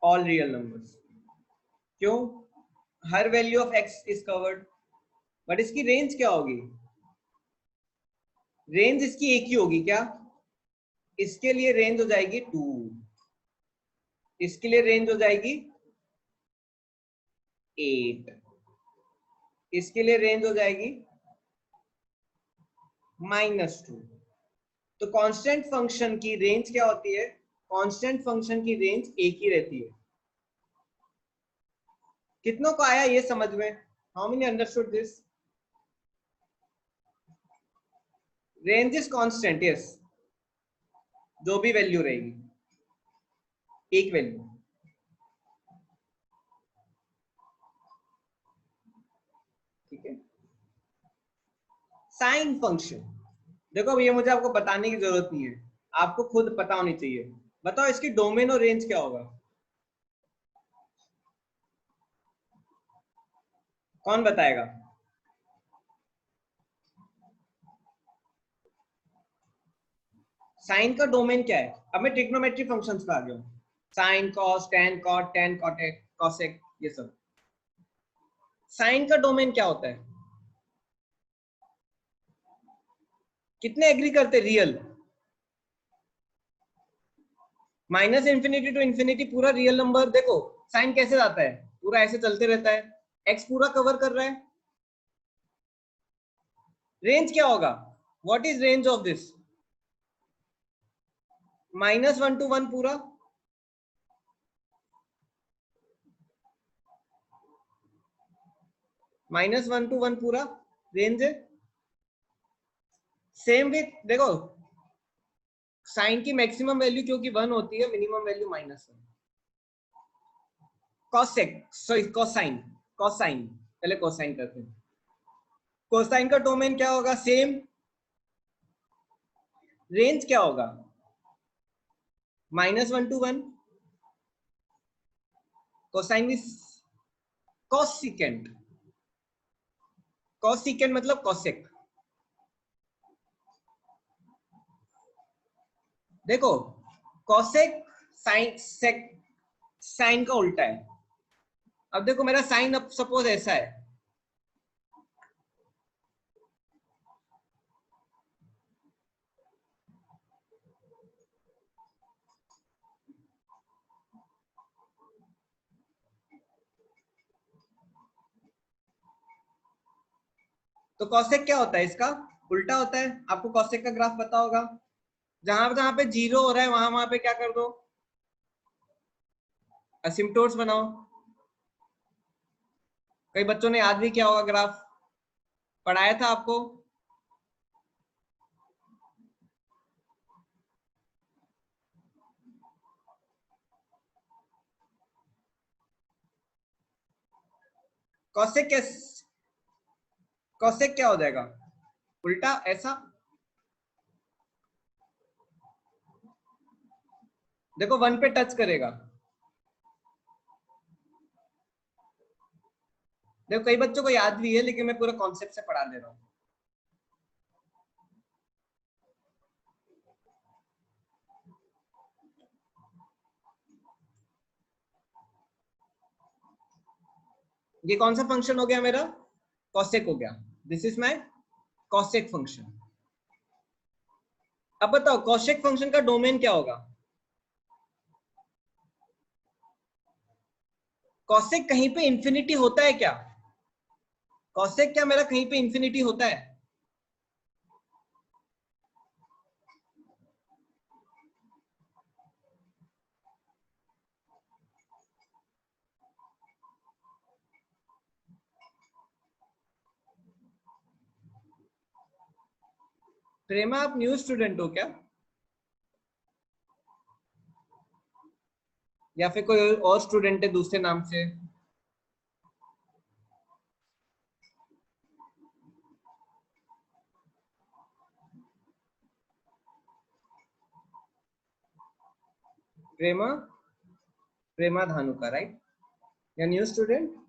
all real numbers. क्यों, हर value of x is covered. But इसकी रेंज क्या होगी, रेंज इसकी एक ही होगी क्या, इसके लिए रेंज हो जाएगी 2, इसके लिए रेंज हो जाएगी 8, इसके लिए रेंज हो जाएगी -2। तो कांस्टेंट फंक्शन की रेंज क्या होती है, कांस्टेंट फंक्शन की रेंज एक ही रहती है। कितनों को आया ये समझ में, how many understood this. Range is constant, yes, जो भी वैल्यू रहेगी, एक वैल्यू। ठीक है। साइन फंक्शन, देखो अब ये मुझे आपको बताने की जरूरत नहीं है, आपको खुद पता होनी चाहिए। बताओ इसकी डोमेन और रेंज क्या होगा, कौन बताएगा। साइन का डोमेन क्या है, अब मैं ट्रिग्नोमेट्री फंक्शंस पे आ गया हूं। Sine, cos, tan, cot, tan, कॉटेक, कॉसेक, ये सब। साइन का डोमेन क्या होता है, कितने एग्री करते, रियल। -∞ to ∞ पूरा रियल नंबर। देखो साइन कैसे जाता है, पूरा ऐसे चलते रहता है, एक्स पूरा कवर कर रहा है। रेंज क्या होगा, what is range of this, -1 to 1 पूरा, -1 to 1 पूरा रेंज है। सेम विथ, देखो साइन की मैक्सिमम वैल्यू क्योंकि 1 होती है, minimum value -1। Cosec, sorry cosine, cosine, पहले कोसाइन करते हैं। कोसाइन का डोमेन क्या होगा, सेम। रेंज क्या होगा, -1 to 1। Cosine is cosecant, cosecant मतलब कोसेक। देखो कोसेक साइन सेक, साइन का उल्टा है। अब देखो मेरा साइन अब सपोज ऐसा है, तो कॉसेक क्या होता है, इसका उल्टा होता है। आपको कॉसेक का ग्राफ पता होगा, जहां जहां पे जीरो हो रहा है वहां वहां पे क्या कर दो, असिम्पटोट्स बनाओ। कई बच्चों ने याद भी किया होगा, ग्राफ पढ़ाया था आपको। कॉसेक कैस कॉसेक क्या हो जाएगा, उल्टा ऐसा। देखो 1 पे टच करेगा। देखो कई बच्चों को याद भी है, लेकिन मैं पूरा कॉन्सेप्ट से पढ़ा दे रहा हूँ। ये कौन सा फंक्शन हो गया मेरा, कॉसेक हो गया। This is my cosec function. अब बताओ कॉसेक फंक्शन का डोमेन क्या होगा। कॉसेक कहीं पे इंफिनिटी होता है क्या, कॉसेक क्या मेरा कहीं पे इंफिनिटी होता है। प्रेमा आप न्यू स्टूडेंट हो क्या, या फिर कोई और स्टूडेंट है दूसरे नाम से। प्रेमा, प्रेमा धानुका राइट, या न्यू स्टूडेंट।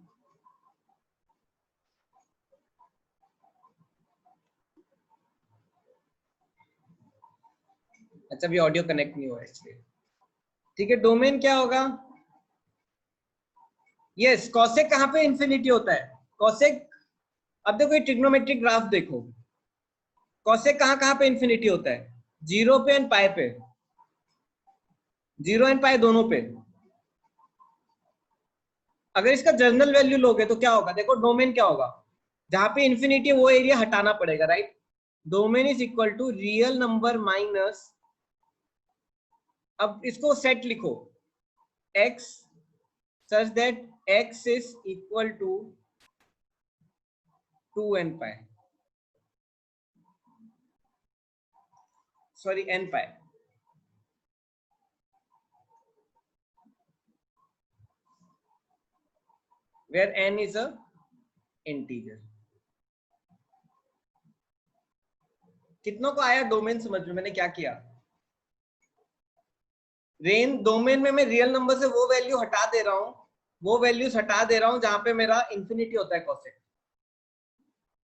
अच्छा अभी ऑडियो कनेक्ट नहीं हुआ इसलिए। ठीक है, डोमेन क्या होगा। यस, कॉसेक कहां पे इंफिनिटी होता है, कॉसेक। अब देखो ये ट्रिग्नोमेट्रिक ग्राफ देखो, कॉसेक कहां कहां पे इंफिनिटी होता है, जीरो पे एंड पाई पे, जीरो एंड पाई दोनों पे। अगर इसका जर्नल वैल्यू लोगे तो क्या होगा, देखो डोमेन क्या होगा, जहां पे इंफिनिटी वो एरिया हटाना पड़ेगा right. Domain is equal to real number minus, अब इसको सेट लिखो, x such that x is equal to 2n pi, sorry n pi, where n is a integer। कितनों को आया डोमेन समझ में मैंने क्या किया। रेंज डोमेन में मैं रियल नंबर से वो वैल्यू हटा दे रहा हूं, वो वैल्यूज हटा दे रहा हूं जहां पे मेरा इंफिनिटी होता है कॉसेक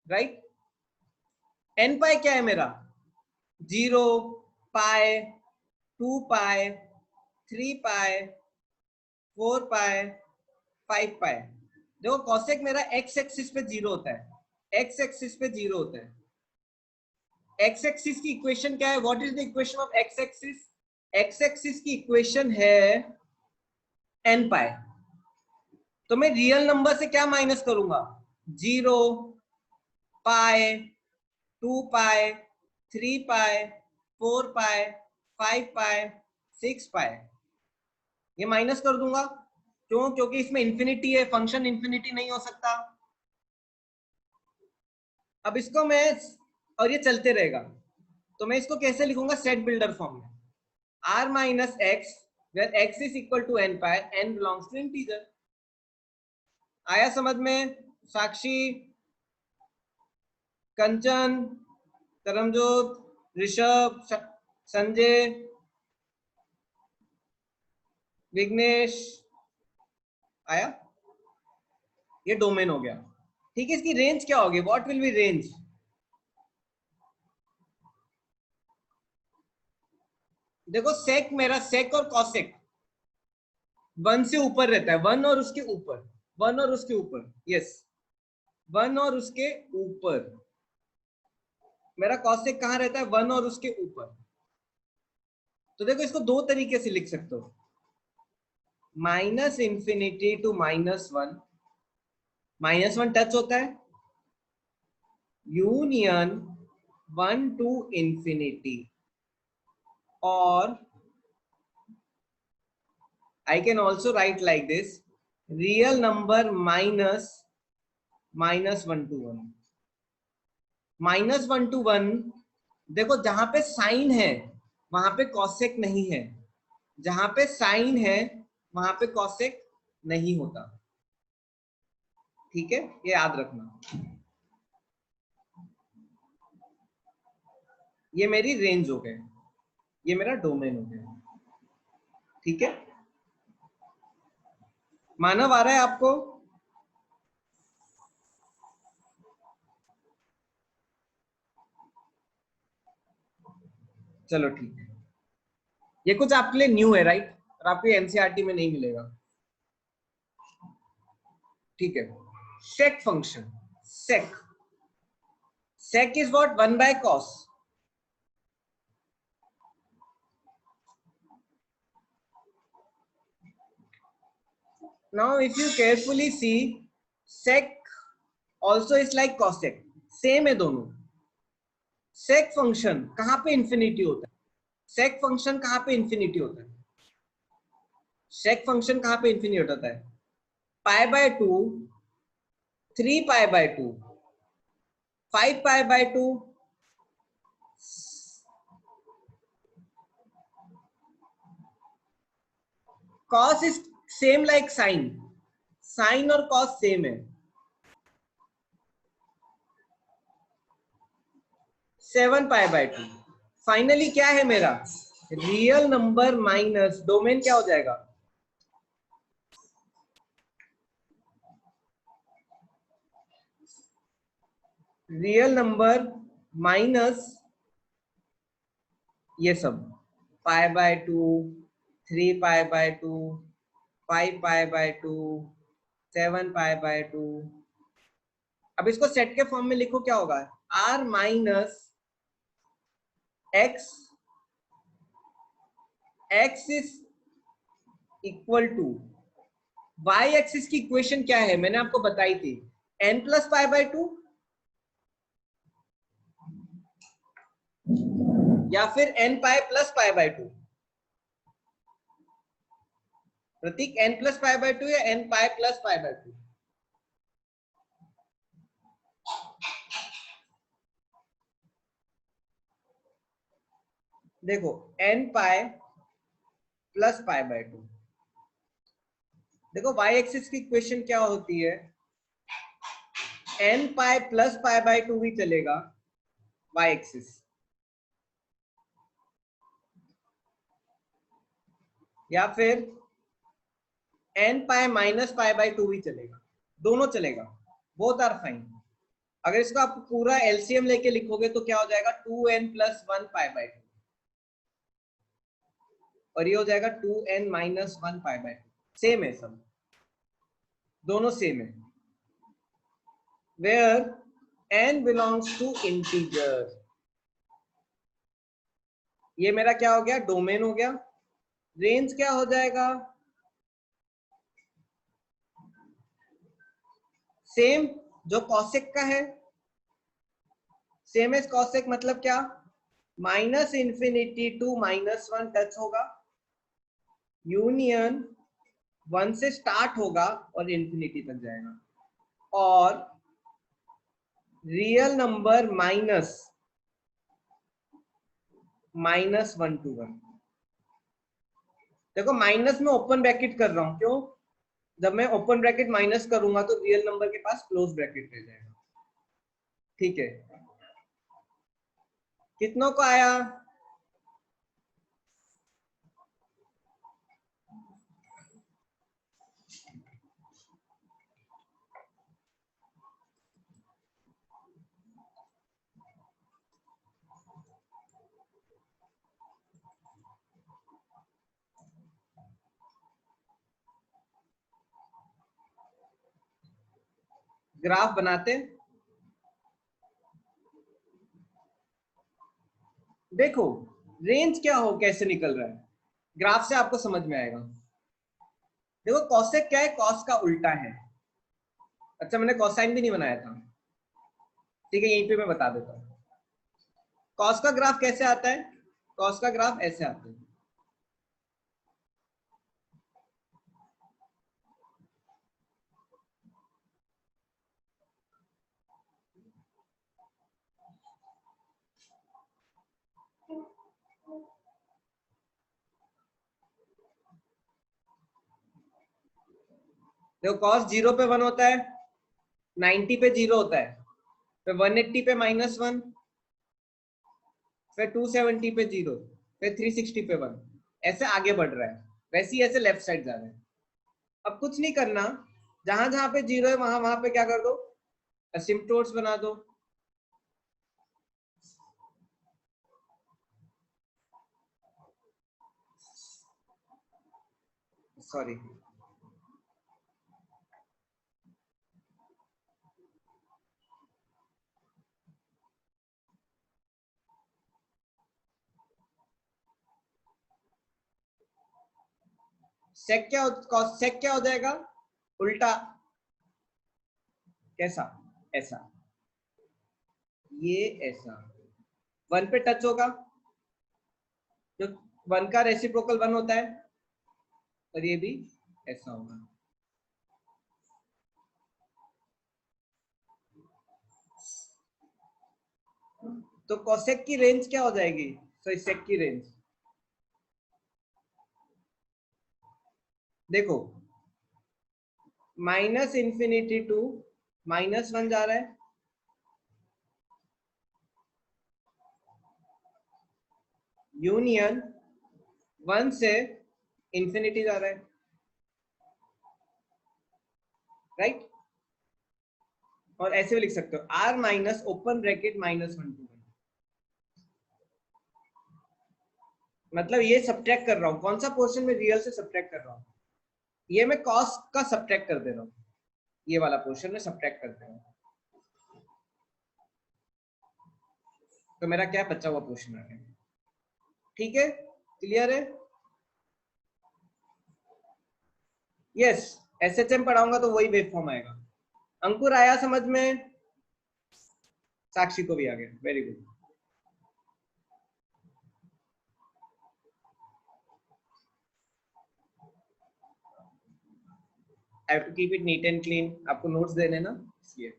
राइट। एन पाई क्या है मेरा, 0 पाई 2 पाई 3 पाई 4 पाई 5 पाई। देखो कॉसेक मेरा एक्स एक्सिस पे 0 होता है, एक्स एक्सिस पे 0 होता है। एक्स एक्सिस की इक्वेशन क्या है, what is the equation of x axis, x axis की इक्वेशन है एन पाई। तो मैं रियल नंबर से क्या माइनस करूंगा, 0 पाई 2 पाई 3 पाई 4 पाई 5 पाई 6 पाई, ये माइनस कर दूंगा। क्यों, क्योंकि इसमें इंफिनिटी है, फंक्शन इंफिनिटी नहीं हो सकता। अब इसको मैं, और ये चलते रहेगा, तो मैं इसको कैसे लिखूंगा, सेट बिल्डर फॉर्म में, r minus x where x is equal to n pi, n belongs to integer. आया समझ में, साक्षी, कंचन, करमजोत, ऋषभ, संजय, विघ्नेश, आया। ये डोमेन हो गया। ठीक है, इसकी रेंज क्या होगी, व्हाट विल बी रेंज। देखो सेक मेरा, सेक और कॉसेक 1 से ऊपर रहता है, 1 और उसके ऊपर, 1 और उसके ऊपर, यस 1 और उसके ऊपर। मेरा कॉसेक कहां रहता है, 1 और उसके ऊपर। तो देखो इसको दो तरीके से लिख सकते हो, माइनस इंफिनिटी टू -1, -1 टच होता है, union 1 to infinity, or I can also write like this, real number minus 1 to 1. -1 to 1, देखो जहां पे साइन है वहां पे कॉसेक नहीं है, जहां पे साइन है वहां पे कॉसेक नहीं होता, ठीक है, ये याद रखना। ये मेरी रेंज हो गई, ये मेरा डोमेन हो गया, ठीक है। मानव आ रहा है आपको? चलो ठीक है, ये कुछ आपके लिए न्यू है, राइट, और आपको एनसीईआरटी में नहीं मिलेगा, ठीक है। Sec function, sec is what, 1 by cos। Now if you carefully see, sec also is like cosec, same है दोनों। सेक फंक्शन कहां पे इंफिनिटी होता है? सेक फंक्शन कहां पे इंफिनिटी होता है? सेक फंक्शन कहां पे इंफिनिटी होता है? पाई by 2, 3 pi by 2, 5 pi by 2, cos is same like sin, sin और cos सेम है। 7 पाई बाय 2। फाइनली क्या है मेरा? रियल नंबर माइनस डोमेन क्या हो जाएगा? रियल नंबर माइनस ये सब, पाई by 2, 3 pi by 2, 5 pi by 2, 7 pi by 2। अब इसको सेट के फॉर्म में लिखो, क्या होगा? r minus x, x is equal to y axis की इक्वेशन क्या है मैंने आपको बताई थी, n प्लस पाई बाय 2 या फिर n pi plus pi by 2। Prateek, n plus pi by 2 या n pi plus pi by 2? देखो n pi plus pi by 2, देखो y एक्सिस की इक्वेशन क्या होती है? n pi plus pi by 2 भी चलेगा y एक्सिस, या फिर n pi minus pi by 2 भी चलेगा, दोनों चलेगा, बोथ आर फाइन। अगर इसको आप पूरा एलसीएम लेके लिखोगे तो क्या हो जाएगा? 2n प्लस 1 पाई बाय 2, और ये हो जाएगा 2n minus 1 pi by 2। Same है सब, दोनों सेम है। Where n belongs to integer, ये मेरा क्या हो गया? डोमेन हो गया। रेंज क्या हो जाएगा? सेम जो कॉसेक का है, सेम एज कॉसेक, मतलब क्या? माइनस इंफिनिटी टू -1 टच होगा, यूनियन 1 से स्टार्ट होगा और इंफिनिटी तक जाएगा, और रियल नंबर माइनस -1 to 1। देखो माइनस में ओपन ब्रैकेट कर रहा हूं, क्यों? जब मैं ओपन ब्रैकेट माइनस करूंगा तो रियल नंबर के पास क्लोज ब्रैकेट रह जाएगा, ठीक है। कितनों को आया? ग्राफ बनाते, देखो रेंज क्या हो, कैसे निकल रहा है, ग्राफ से आपको समझ में आएगा। देखो कॉसेक क्या है? कॉस का उल्टा है। अच्छा, मैंने कॉसाइन भी नहीं बनाया था, ठीक है, यहीं पे मैं बता देता हूँ कॉस का ग्राफ कैसे आता है। कॉस का ग्राफ ऐसे आता है। देखो कॉस 0 पे 1 होता है, 90 पे 0 होता है, फिर 180 पे -1, फिर 270 पे 0, फिर 360 पे 1, ऐसे आगे बढ़ रहा है। वैसे ही ऐसे लेफ्ट साइड जा रहा है। अब कुछ नहीं करना, जहां जहां पे 0 है वहां वहां पे क्या कर दो, असिम्पटोट्स बना दो। सॉरी, सेक क्या सेक क्या हो जाएगा, उल्टा। कैसा, ऐसा, ये ऐसा 1 पे टच होगा, जो 1 का रेसिप्रोकल 1 होता है, और ये भी ऐसा होगा। तो कोसेक की रेंज क्या हो जाएगी, सॉरी सेक की रेंज, देखो -∞ टू -1 जा रहा है, यूनियन 1 से इंफिनिटी जा रहा है, राइट। और ऐसे भी लिख सकते हो R minus open bracket -1 to 1, मतलब ये सब्ट्रैक्ट कर रहा हूँ, कौन सा पोर्शन में रियल से सब्ट्रैक्ट कर रहा हूँ, ये मैं कॉस का सब्ट्रैक्ट कर दे रहा हूँ, ये वाला पोर्शन में सब्ट्रैक्ट कर दे रहा हूँ, तो मेरा क्या बचा हुआ पोर्शन आ गया। ठीक है, क्लियर है। यस, एसएचएम पढ़ाऊंगा तो वही वेव फॉर्म आएगा। अंकुर आया समझ में, साक्षी को भी आ गया, very good. I have to keep it neat and clean, आपको नोट्स देने ना, इसलिए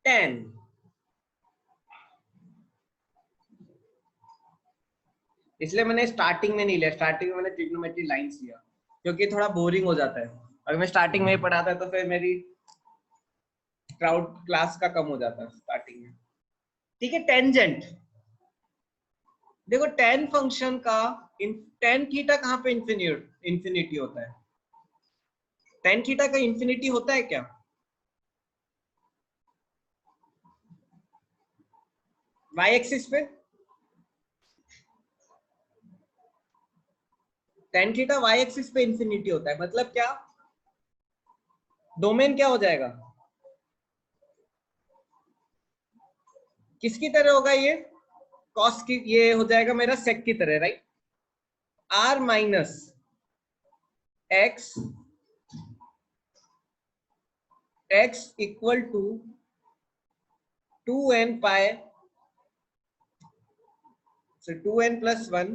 10 इसलिए मैंने स्टार्टिंग में नहीं लिया, स्टार्टिंग में मैंने ट्रिग्नोमेट्री लाइंस लिया क्योंकि थोड़ा बोरिंग हो जाता है। अगर मैं स्टार्टिंग में ही पढ़ाता तो फिर मेरी क्राउड क्लास का कम हो जाता है स्टार्टिंग में। ठीक है, टेंजेंट देखो, टेन फंक्शन का टेन थीटा कहाँ पे इंफिनिटी होता है, टेन थीटा का इंफिनिटी होता है क्या, वाई एक्सिस पे टेन थीटा वाई एक्सिस पे इंफिनिटी होता है, मतलब क्या, डोमेन क्या हो जाएगा, किसकी तरह होगा ये, कॉस की, ये हो जाएगा मेरा सेक की तरह, right. R minus x equal to 2n pi, so 2n plus 1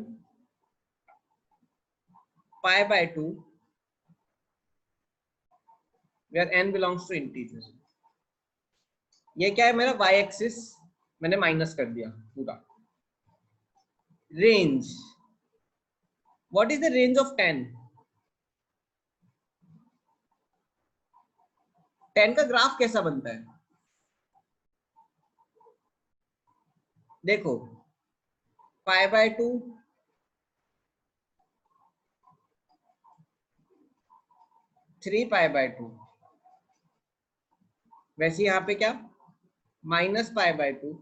pi by 2 where n belongs to integer। ये क्या है मेरा y एक्सिस, मैंने माइनस कर दिया पूरा। Range, what is the range of 10, 10 का ग्राफ कैसा बनता है, देखो पाई बाय 2, 3 पाई बाय 2, वैसे यहाँ पे क्या, minus pi by 2,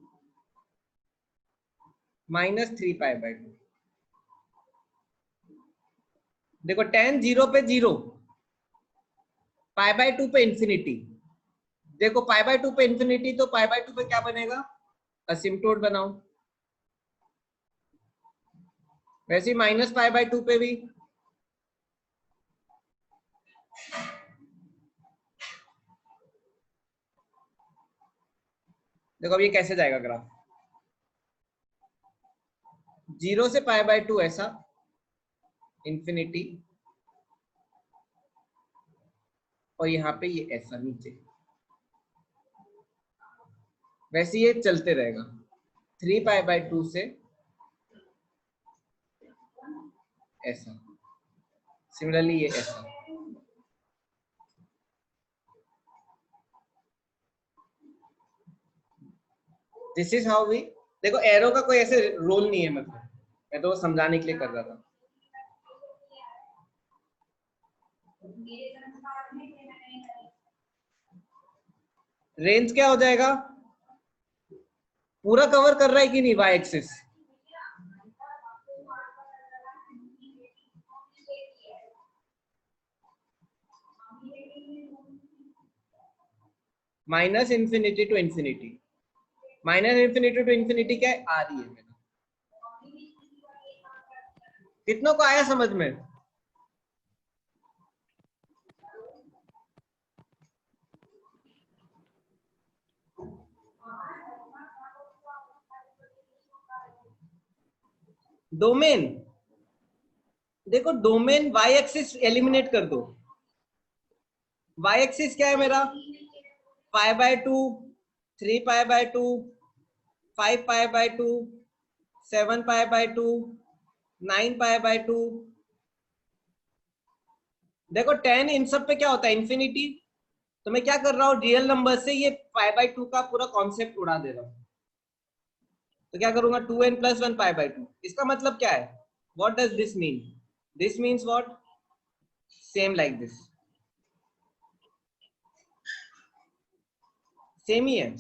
-3 pi by 2। देखो 10 0 पे 0, पाई बाय 2 पे इंफिनिटी, देखो पाई बाय 2 पे इंफिनिटी, तो पाई बाय 2 पे क्या बनेगा, असिम्पटोट बनाओ, वैसे माइनस पाई बाय 2 पे भी, देखो अब ये कैसे जाएगा ग्राफ, 0 से π/2 ऐसा, इंफिनिटी, और यहाँ पे ये ऐसा नीचे, वैसे ये चलते रहेगा 3π/2 से ऐसा, सिमिलरली ये ऐसा। दिस इज हाउ वी, देखो एरो का कोई ऐसे रोल नहीं है, मतलब मैं तो समझाने के लिए कर रहा था। रेंज क्या हो जाएगा, पूरा कवर कर रहा है कि नहीं y axis, minus infinity to infinity, minus infinity to infinity क्या है, आ रही है मेरा। कितनों को आया समझ में? डोमेन, देखो डोमेन वाई एक्सिस एलिमिनेट कर दो। वाई एक्सिस क्या है मेरा, π/2, 3π/2, 5π/2, 7π/2, 9π/2। देखो 10 इन सब पे क्या होता है, इंफिनिटी। तो मैं क्या कर रहा हूँ, रियल नंबर से ये π/2 का पूरा कॉन्सेप्ट उड़ा दे रहा हूँ। तो क्या करूंगा, 2n + 1 π/2। इसका मतलब क्या है, what does this mean, this means what, same like this, same ही है।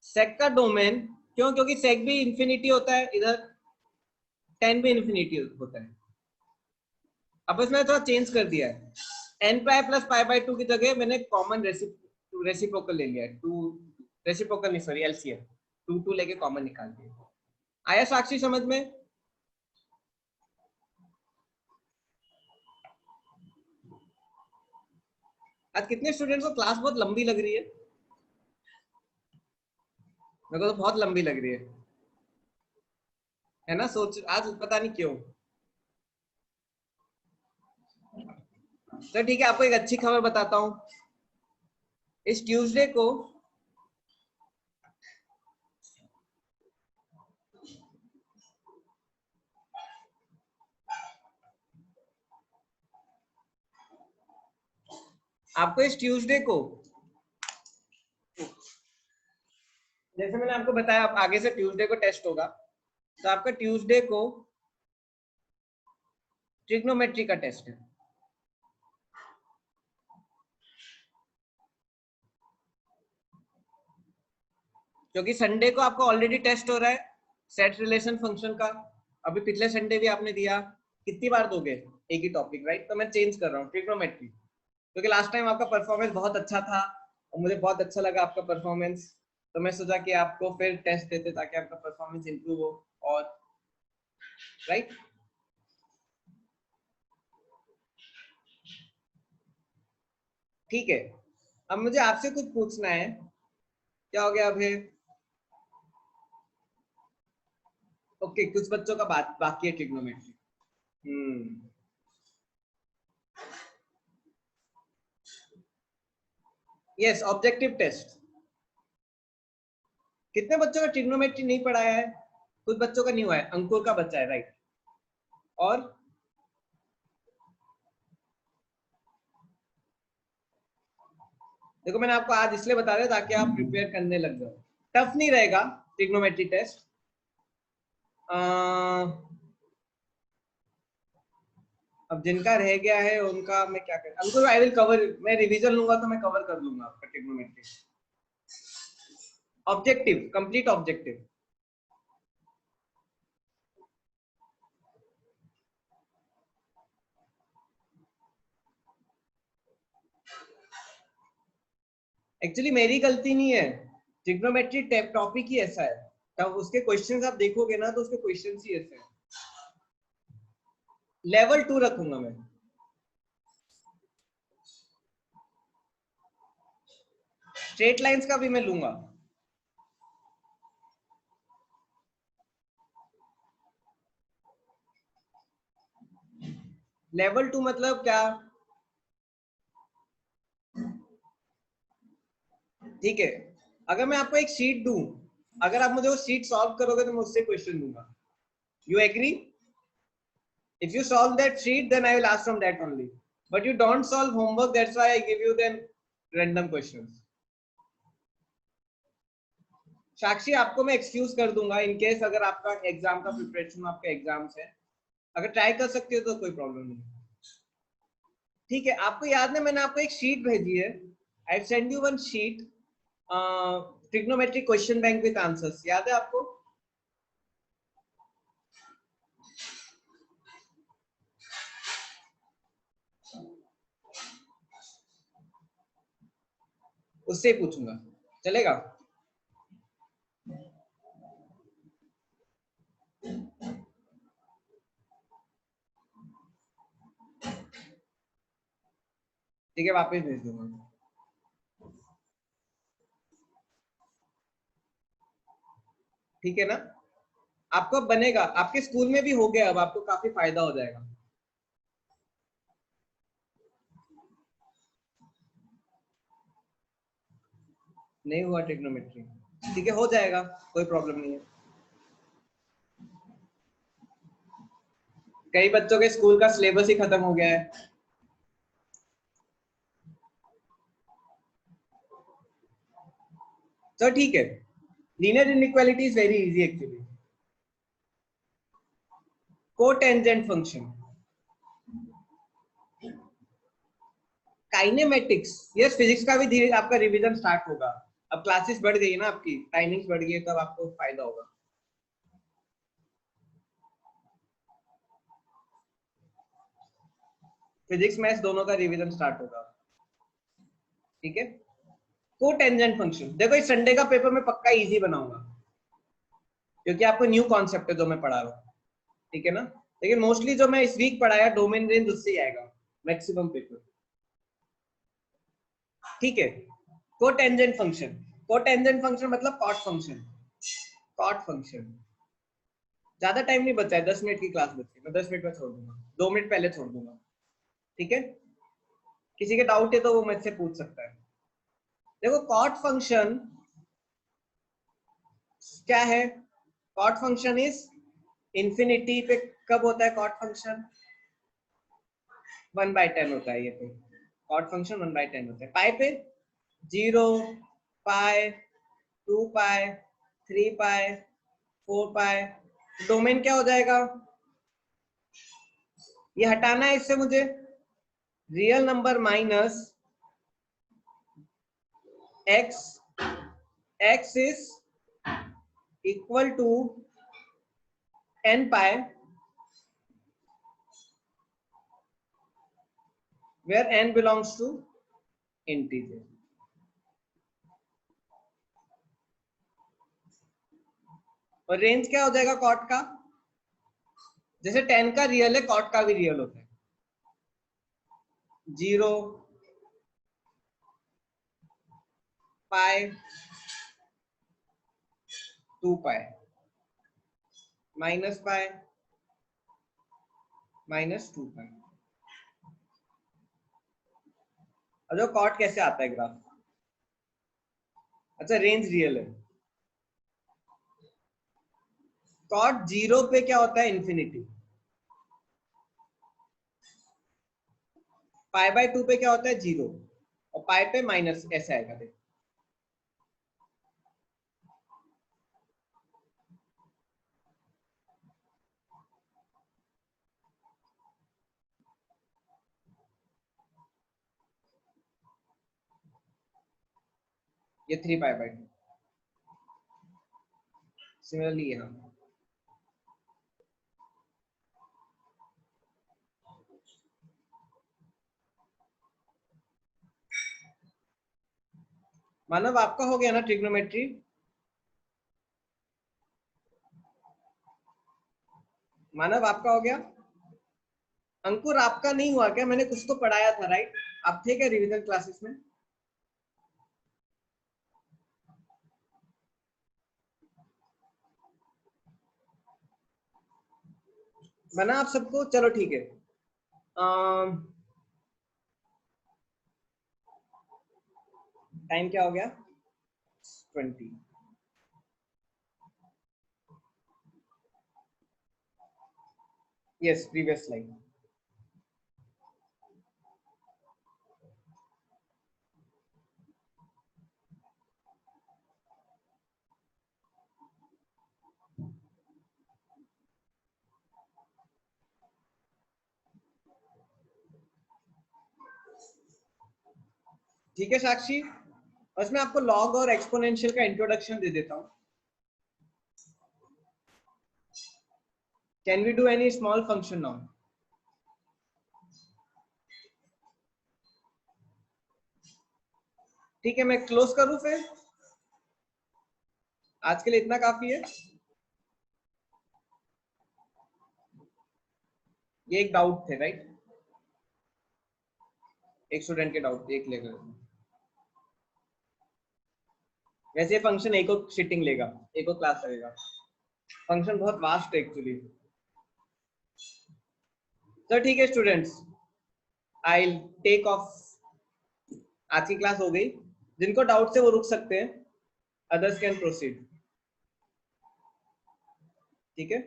सेक का डोमेन क्यों, क्योंकि सेक भी इंफिनिटी होता है, इधर 10 भी इंफिनिटी होता है। अब इसमें थोड़ा चेंज कर दिया है, n π + π/2 की जगह मैंने कॉमन रेसिप्रोकल ले लिया है, 2 रेसिप्रोकल नहीं सॉरी एलसीएम, 2 लेके कॉमन निकाल दिया। आया साक्षी समझ में? आज कितने स्टूडेंट्स को क्लास बहुत लंबी लग रही है? मेरे को तो बहुत लंबी लग रही है ना, सोच आज पता नहीं क्यों। तो ठीक है, आपको एक अच्छी खबर बताता हूं, इस ट्यूसडे को आपको इस ट्यूसडे को, जैसे मैंने आपको बताया आप आगे से ट्यूसडे को टेस्ट होगा, तो आपका ट्यूसडे को ट्रिग्नोमेट्री का टेस्ट है। क्योंकि संडे को आपका ऑलरेडी टेस्ट हो रहा है सेट रिलेशन फंक्शन का, अभी पिछले संडे भी आपने दिया, कितनी बार दोगे एक ही टॉपिक, राइट? तो मैं चेंज कर रहा हूँ ट्रिग्नोमेट्री, क्योंकि लास्ट टाइम आपका परफॉर्मेंस बहुत अच्छा था और मुझे बहुत अच्छा लगा आपका परफॉर्मेंस, तो मैं सोचा कि आपको फिर टेस्ट देते ताकि आपका परफॉर्मेंस इंप्रूव हो, और राइट। ठीक है, अब मुझे आपसे कुछ पूछना है, क्या हो गया अभी? ओके, कुछ बच्चों का बात बाकी है ट्रिग्नोमेट्री। Yes, objective test. कितने बच्चों का ट्रिग्नोमेट्री नहीं पढ़ाया है? कुछ बच्चों का नहीं हुआ है, अंकुर का बच्चा है, राइट। और देखो मैंने आपको आज इसलिए बता दिया ताकि आप प्रिपेयर करने लग जाओ, टफ नहीं रहेगा ट्रिग्नोमेट्री टेस्ट। अब जिनका रह गया है उनका मैं क्या करूं, अंकुर आई विल कवर, मैं रिवीजन लूंगा तो मैं कवर कर लूंगा आपका trigonometry. Objective, complete objective. Actually मेरी गलती नहीं है, ट्रिग्नोमेट्री टॉपिक ही ऐसा है, तब उसके क्वेश्चंस आप देखोगे ना तो उसके क्वेश्चंस ही ऐसे हैं। लेवल 2 रखूंगा मैं, स्ट्रेट लाइंस का भी मैं लूंगा, लेवल 2 मतलब क्या? ठीक है, अगर मैं आपको एक शीट दूं, अगर आप मुझे वो शीट सॉल्व करोगे तो मैं उससे क्वेश्चन दूंगा. You agree? If you solve that sheet, then I will ask from that only. But you don't solve homework, that's why I give you then random questions. साक्षी, आपको मैं एक्सक्यूज कर दूंगा इन केस अगर आपका एग्जाम का प्रिपरेशन, आपका एग्जाम्स है, अगर ट्राई कर सकते हो तो कोई प्रॉब्लम नहीं. ठीक है, आपको याद है मैंने आपको एक शीट भेजी है. I send you one sheet, trigonometric question bank with answers. याद है आपको? उससे ही पूछूंगा, चलेगा? ठीक है, वापस भेज दूंगा. ठीक है ना? आपको अब बनेगा, आपके स्कूल में भी हो गया, अब आपको काफी फायदा हो जाएगा. नहीं हुआ ट्रिग्नोमेट्री? ठीक है, हो जाएगा, कोई प्रॉब्लम नहीं है. कई बच्चों के स्कूल का सिलेबस ही खत्म हो गया है. तो ठीक है, linear inequality is very easy actually. Cotangent function, kinematics, yes, physics का भी धीरे आपका रिवीजन स्टार्ट होगा. अब क्लासेस बढ़ गई ना, आपकी टाइमिंग्स बढ़ गई है, तब आपको फायदा होगा. फिजिक्स मैथ्स दोनों का रिवीजन स्टार्ट होगा. ठीक है, कोटेंजेंट फंक्शन देखो, इस संडे का पेपर में पक्का इजी बनाऊंगा क्योंकि आपको न्यू कॉन्सेप्ट है जो मैं पढ़ा रहा हूँ. ठीक है ना? लेकिन मोस्टली जो मैं इस वीक पढ़ाया डोमेन रेंज, उससे ही आएगा मैक्सिमम पेपर. ठीक है, कोटेंजेंट फंक्शन. कोटेंजेंट फंक्शन मतलब कॉट फंक्शन. Cot function. ज्यादा टाइम नहीं बचा है, 10 मिनट की क्लास बची है, मैं 10 मिनट में छोड़ दूंगा, 2 मिनट पहले छोड़ दूंगा. ठीक है, किसी के डाउट है तो वो मुझसे पूछ सकता है. देखो, कॉट फंक्शन क्या है? कॉट फंक्शन इज इंफिनिटी पे कब होता है कॉट फंक्शन? 1/10 होता है. ये तो कॉट फंक्शन 1/10 होता है. पाई पे 0, पाई, 2 पाई, 3 पाई, 4 पाई. डोमेन क्या हो जाएगा? ये हटाना है इससे मुझे. Real number minus x, x is equal to n pi, where n belongs to integer. और रेंज क्या हो जाएगा कॉट का? जैसे 10 का रियल है, कॉट का भी रियल होता है. 0, पाई, 2 पाई, माइनस पाई, -2 पाई. अब जो कॉट कैसे आता है ग्राफ? अच्छा, रेंज रियल है. कॉट 0 पे क्या होता है? इंफिनिटी. पाई/2 पे क्या होता है? 0. और पाई पे माइनस, ऐसे आएगा. देखो, ये 3 पाई/2. सिमिलरली यहाँ मानव आपका हो गया ना ट्रिग्नोमेट्री? मानव आपका हो गया? अंकुर आपका नहीं हुआ क्या? मैंने कुछ तो पढ़ाया था, राइट? आप थे क्या रिवीजन क्लासेस में? बना आप सबको? चलो ठीक है. टाइम क्या हो गया 20. Yes, previous slide. ठीक है साक्षी, बस मैं आपको लॉग और एक्सपोनेंशियल का इंट्रोडक्शन दे देता हूँ. Can we do any small function now? ठीक है, मैं क्लोज करूं फिर. आज के लिए इतना काफी है. ये एक डाउट थे, राइट? एक स्टूडेंट के डाउट थे, एक लेकर. वैसे फंक्शन एक और सीटिंग लेगा, एक और क्लास लगेगा. फंक्शन बहुत वास्ट है एक्चुअली. तो ठीक है students, I will take off. आज की क्लास हो गई. जिनको डाउट है वो रुक सकते हैं, अदर्स कैन प्रोसीड. ठीक है.